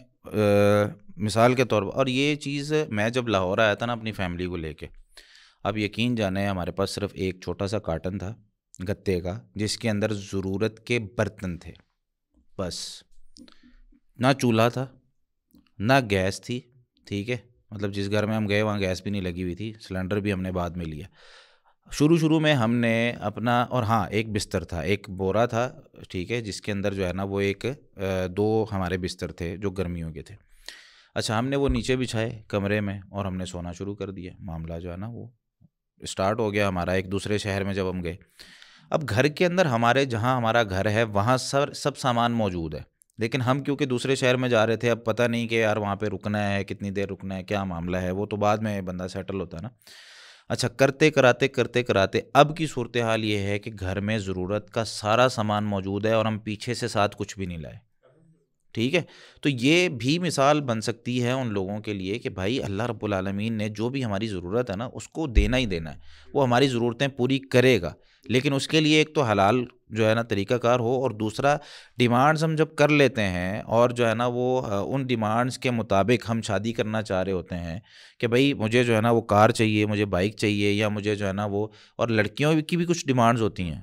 مثال کے طور پر, اور یہ چیز میں جب لاہور آیا تھا نا اپنی فیملی کو لے کے, اب یقین جانیں ہمارے پاس صرف ایک چھوٹا سا کارٹن تھا گتے کا, جس کے اندر ضرورت کے برتن تھے بس. نہ چولہا تھا, نہ گیس تھی. ٹھیک ہے, مطلب جس گھر میں ہم گئے وہاں گیس بھی نہیں لگی ہوئی تھی, سلنڈر بھی ہم نے بعد میں لیا. شروع میں ہم نے اپنا, اور ہاں ایک بستر تھا, ایک بورا تھا, ٹھیک ہے, جس کے اندر جو ہے نا وہ 2 ہمارے بستر تھے جو گرمیوں کے تھے. اچھا, ہم نے وہ نیچے بچھائے کمرے میں اور ہم نے سونا شروع کر دیا. معاملہ جو ہے نا وہ اسٹارٹ ہو گیا ہمارا. ایک دوسرے شہر میں جب ہم گئے, اب گھر کے اندر ہمارے, جہاں ہمارا گھر ہے وہاں سب سامان موجود ہے, لیکن ہم کیونکہ دوسرے شہر میں جا رہے تھے, اب پتہ نہیں کہ یار وہاں پہ رکنا ہے, کتنی دیر رکنا ہے, کیا معاملہ ہے, وہ تو بعد میں بندہ سیٹل ہوتا ہے نا. اچھا, کرتے کراتے اب کی صورتحال یہ ہے کہ گھر میں ضرورت کا سارا سامان موجود ہے اور ہم پیچھے سے ساتھ کچھ بھی نہیں لائے. ٹھیک ہے, تو یہ بھی مثال بن سکتی ہے ان لوگوں کے لیے کہ بھائی اللہ رب العالمین نے جو بھی ہماری ضرورت ہے نا اس کو دینا ہی دینا ہے. وہ ہماری ضرورتیں پوری کرے گا, لیکن اس کے لیے ایک تو حلال جو ہے نا طریقہ کار ہو, اور دوسرا ڈیمانڈز ہم جب کر لیتے ہیں اور جو ہے نا وہ ان ڈیمانڈز کے مطابق ہم شادی کرنا چاہ رہے ہوتے ہیں کہ بھائی مجھے جو ہے نا وہ کار چاہیے, مجھے بائک چاہیے, یا مجھے جو ہے نا وہ, اور لڑکیوں کی بھی کچھ ڈیمانڈز ہوتی ہیں.